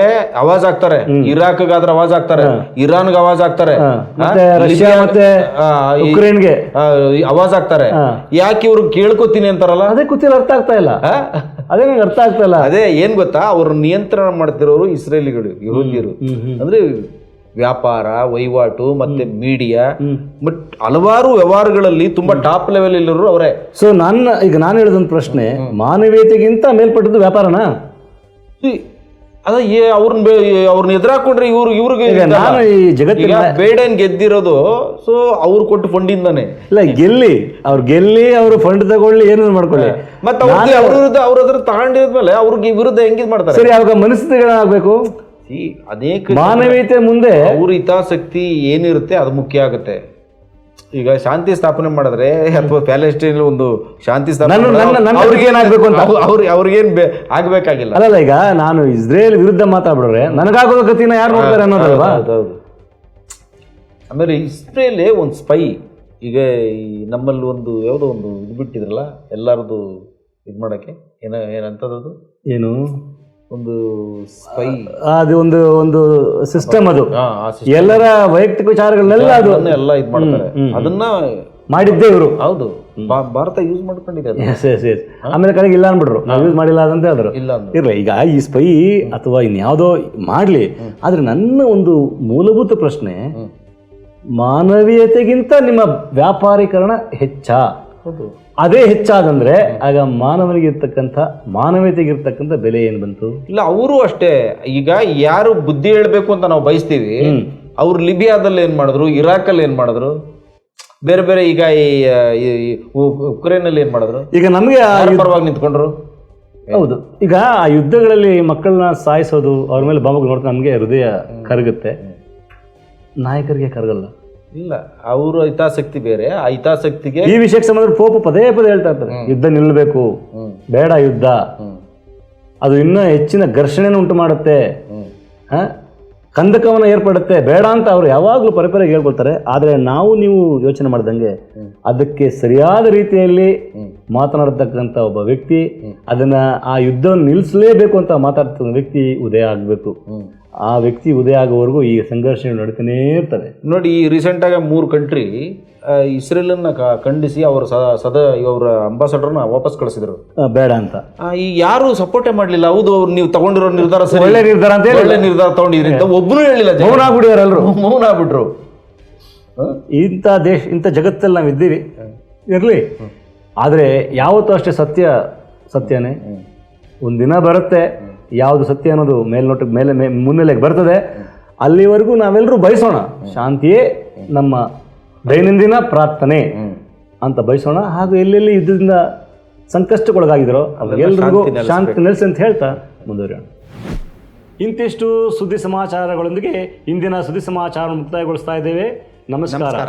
ಅವಾಜ್ ಆಗ್ತಾರೆ, ಇರಾಕ್ಗಾದ್ರೆ ಅವಾಜ್ ಆಗ್ತಾರೆ, ಇರಾನ್ಗೆ ಅವಾಜ್ ಆಗ್ತಾರೆ, ಮತ್ತೆ ರಷ್ಯಾ ಮತ್ತೆ ಉಕ್ರೇನ್ಗೆ ಅವಾಜ್ ಆಗ್ತಾರೆ. ಯಾಕೆ ಇವ್ರು ಕೇಳ್ಕೊತೀನಿ ಅಂತಾರಲ್ಲ, ಅದೇ ಕೂತಿಲ್ಲ, ಅರ್ಥ ಆಗ್ತಾ ಇಲ್ಲ. ಅದೇ ನಂಗೆ ಅರ್ಥ ಆಗ್ತಾ ಇಲ್ಲ. ಅದೇ ಏನ್ ಗೊತ್ತಾ, ಅವ್ರ ನಿಯಂತ್ರಣ ಮಾಡ್ತಿರೋರು ಇಸ್ರೇಲಿಗಳು, ಯಹೂದ್ಯರು. ಅಂದ್ರೆ ವ್ಯಾಪಾರ, ವಹಿವಾಟು ಮತ್ತೆ ಮೀಡಿಯಾ, ಬಟ್ ಹಲವಾರು ವ್ಯವಹಾರಗಳಲ್ಲಿ ತುಂಬಾ ಟಾಪ್ ಲೆವೆಲ್ ಇಲ್ಲಿರೋರು ಅವರೇ. ಸೊ ಈಗ ನಾನು ಹೇಳಿದೊಂದು ಪ್ರಶ್ನೆ, ಮಾನವೀಯತೆಗಿಂತ ಮೇಲ್ಪಟ್ಟದ್ದು ವ್ಯಾಪಾರನ? ಅದ ಅವ್ರನ್ನ ಎದುರಾಕೊಂಡ್ರೆ ಇವ್ರಿಗೆ ನಾನು ಈ ಜಗತ್ತಿನ ಬೇಡನ್ ಗೆದ್ದಿರೋದು ಸೊ ಅವ್ರು ಕೊಟ್ಟು ಫಂಡಿಂದಾನೆ. ಇಲ್ಲ, ಗೆಲ್ಲಿ ಅವ್ರು ಫಂಡ್ ತಗೊಳ್ಳಿ, ಏನು ಮಾಡ್ಕೊಳ್ಳಿ, ಮತ್ತೆ ಅವ್ರ ವಿರುದ್ಧ ಅವ್ರ ಹತ್ರ ತಗೊಂಡಿದ್ಮೇಲೆ ಅವ್ರಿಗೆ ವಿರುದ್ಧ ಹೆಂಗಿದ್ ಮಾಡ್ತಾರೆ? ಸರಿ, ಅವಾಗ ಮನಸ್ಥಿತಿಗಳಾಗಬೇಕು. ಅನೇಕ ಮಾನವೀಯತೆ ಮುಂದೆ ಅವ್ರ ಹಿತಾಸಕ್ತಿ ಏನಿರುತ್ತೆ ಅದು ಮುಖ್ಯ ಆಗುತ್ತೆ. ಈಗ ಶಾಂತಿ ಸ್ಥಾಪನೆ ಮಾಡಿದ್ರೆ ಅಥವಾ ಪ್ಯಾಲೆಸ್ಟೈನ್ ಒಂದು ಶಾಂತಿ ಸ್ಥಾಪನೆ ಅವ್ರಿಗೇನ್ ಆಗ್ಬೇಕಾಗಿಲ್ಲ. ಅಲ್ಲ, ಈಗ ನಾನು ಇಸ್ರೇಲ್ ವಿರುದ್ಧ ಮಾತಾಡ್ಬಿಡ್ರೆ ನನಗಾಗೋದ ಗತಿನ ಯಾರು ನೋಡ್ತಾರೆ ಅನ್ನೋದಲ್ವಾ? ಆಮೇಲೆ ಇಸ್ರೇಲ್ ಒಂದು ಸ್ಪೈ. ಈಗ ನಮ್ಮಲ್ಲಿ ಒಂದು ಯಾವುದೋ ಒಂದು ಇದು ಬಿಟ್ಟಿದ್ರಲ್ಲ ಎಲ್ಲರದು ಇದು ಮಾಡಕ್ಕೆ, ಏನಂತದ್ದು, ಏನು ಒಂದು ಸ್ಪೈ, ಅದು ಒಂದು ಸಿಸ್ಟಮ್, ಅದು ಎಲ್ಲರ ವೈಯಕ್ತಿಕ ವಿಚಾರಗಳನ್ನೆಲ್ಲ ಅದು ಎಲ್ಲ ಇದು ಮಾಡ್ತಾರೆ. ಅದನ್ನ ಮಾಡಿದ್ದೇ ಇವರು. ಹೌದು, ಭಾರತ ಯೂಸ್ ಮಾಡ್ಕೊಂಡಿದೆ. ಆಮೇಲೆ ಕಡೆಗೆ ಇಲ್ಲ ಅನ್ಬಿಟ್ರು, ನಾವು ಯೂಸ್ ಮಾಡಿಲ್ಲ ಅಂತ ಹೇಳಿದ್ರು. ಇರ್ಲಿ, ಈಗ ಈ ಸ್ಪೈ ಅಥವಾ ಇನ್ಯಾವುದೋ ಮಾಡ್ಲಿ, ಆದ್ರೆ ನನ್ನ ಒಂದು ಮೂಲಭೂತ ಪ್ರಶ್ನೆ, ಮಾನವೀಯತೆಗಿಂತ ನಿಮ್ಮ ವ್ಯಾಪಾರೀಕರಣ ಹೆಚ್ಚಾ? ಅದೇ ಹೆಚ್ಚಾದಂದ್ರೆ ಆಗ ಮಾನವೀಯತೆಗಿರ್ತಕ್ಕಂಥ ಬೆಲೆ ಏನು ಬಂತು? ಇಲ್ಲ, ಅವರು ಅಷ್ಟೇ. ಈಗ ಯಾರು ಬುದ್ಧಿ ಹೇಳ್ಬೇಕು ಅಂತ ನಾವು ಬಯಸ್ತೀವಿ, ಅವ್ರು ಲಿಬಿಯಾದಲ್ಲಿ ಏನ್ ಮಾಡಿದ್ರು, ಇರಾಕಲ್ಲಿ ಏನ್ ಮಾಡಿದ್ರು, ಬೇರೆ ಬೇರೆ, ಈಗ ಈ ಉಕ್ರೇನಲ್ಲಿ ಏನ್ ಮಾಡಿದ್ರು, ಈಗ ನಮ್ಗೆ ಪರವಾಗಿ ನಿಂತ್ಕೊಂಡ್ರು. ಹೌದು, ಈಗ ಆ ಯುದ್ಧಗಳಲ್ಲಿ ಮಕ್ಕಳನ್ನ ಸಾಯಿಸೋದು, ಅವ್ರ ಮೇಲೆ ಬಾಂಬ್ ನೋಡ್ತಾ ನಮ್ಗೆ ಹೃದಯ ಕರಗುತ್ತೆ. ನಾಯಕರಿಗೆ ಕರಗಲ್ಲ. ಇಲ್ಲ, ಅವರು ಹಿತಾಸಕ್ತಿ ಬೇರೆ. ಆ ಹಿತಾಸಕ್ತಿಗೆ ಈ ವಿಷಯಕ್ಕೆ ಸಂಬಂಧ ಪೋಪ ಪದೇ ಹೇಳ್ತಾ ಇರ್ತಾರೆ, ಯುದ್ಧ ನಿಲ್ಲಬೇಕು, ಬೇಡ ಯುದ್ಧ, ಅದು ಇನ್ನೂ ಹೆಚ್ಚಿನ ಘರ್ಷಣೆಯನ್ನು ಉಂಟು ಮಾಡುತ್ತೆ, ಕಂದಕವನ್ನು ಏರ್ಪಡುತ್ತೆ, ಬೇಡ ಅಂತ ಅವ್ರು ಯಾವಾಗಲೂ ಪರಪರೆ ಹೇಳ್ಕೊಳ್ತಾರೆ. ಆದರೆ ನೀವು ಯೋಚನೆ ಮಾಡ್ದಂಗೆ ಅದಕ್ಕೆ ಸರಿಯಾದ ರೀತಿಯಲ್ಲಿ ಮಾತನಾಡತಕ್ಕಂಥ ಒಬ್ಬ ವ್ಯಕ್ತಿ, ಅದನ್ನ ಆ ಯುದ್ಧವನ್ನು ನಿಲ್ಲಿಸಲೇಬೇಕು ಅಂತ ಮಾತಾಡ್ತಕ್ಕಂಥ ವ್ಯಕ್ತಿ ಉದಯ ಆಗಬೇಕು. ಆ ವ್ಯಕ್ತಿ ಉದಯ ಆಗೋವರೆಗೂ ಈ ಸಂಘರ್ಷ ನಡೀತಾನೇ ಇರ್ತದೆ. ನೋಡಿ, ಈ ರೀಸೆಂಟಾಗಿ 3 ಕಂಟ್ರಿ ಇಸ್ರೇಲನ್ನ ಖಂಡಿಸಿ ಅವರ ಅಂಬಾಸಡರ್ನ ವಾಪಸ್ ಕಳಿಸಿದ್ರು, ಬೇಡ ಅಂತ. ಈ ಯಾರು ಸಪೋರ್ಟೇ ಮಾಡಲಿಲ್ಲ. ಹೌದು, ಅವ್ರು ನೀವು ತಗೊಂಡಿರೋ ನಿರ್ಧಾರ ಸರಿ, ಒಳ್ಳೆ ನಿರ್ಧಾರ ಅಂತ ಹೇಳಿ ಒಳ್ಳೆ ನಿರ್ಧಾರ ತಗೊಂಡಿದ್ರಿ ಅಂತ ಒಬ್ಬರು ಹೇಳಿಲ್ಲ. ಮೌನ ಆಗ್ಬಿಟ್ಟಿದ್ದಾರೆ, ಎಲ್ಲರೂ ಮೌನ ಆಗ್ಬಿಟ್ರು. ಇಂಥ ಜಗತ್ತಲ್ಲಿ ನಾವು ಇದ್ದೀವಿ, ಇರಲಿ. ಆದರೆ ಯಾವತ್ತೂ ಅಷ್ಟೇ ಸತ್ಯನೇ. ಒಂದಿನ ಬರುತ್ತೆ, ಯಾವುದು ಸತ್ಯ ಅನ್ನೋದು ಮೇಲ್ನೋಟಕ್ಕೆ ಮುನ್ನೆಲೆಗೆ ಬರ್ತದೆ. ಅಲ್ಲಿವರೆಗೂ ನಾವೆಲ್ಲರೂ ಬಯಸೋಣ, ಶಾಂತಿಯೇ ನಮ್ಮ ದೈನಂದಿನ ಪ್ರಾರ್ಥನೆ ಅಂತ ಬಯಸೋಣ. ಹಾಗೂ ಎಲ್ಲೆಲ್ಲಿ ಯುದ್ಧದಿಂದ ಸಂಕಷ್ಟಕ್ಕೊಳಗಾಗಿದ್ರೋ ಎಲ್ರಿಗೂ ಶಾಂತಿ ನೆಲೆಸಿ ಅಂತ ಹೇಳ್ತಾ ಮುಂದುವರಿಯೋಣ. ಇಂತಿಷ್ಟು ಸುದ್ದಿ ಸಮಾಚಾರಗಳೊಂದಿಗೆ ಇಂದಿನ ಸುದ್ದಿ ಸಮಾಚಾರ ಮುಕ್ತಾಯಗೊಳಿಸ್ತಾ ಇದ್ದೇವೆ. ನಮಸ್ಕಾರ.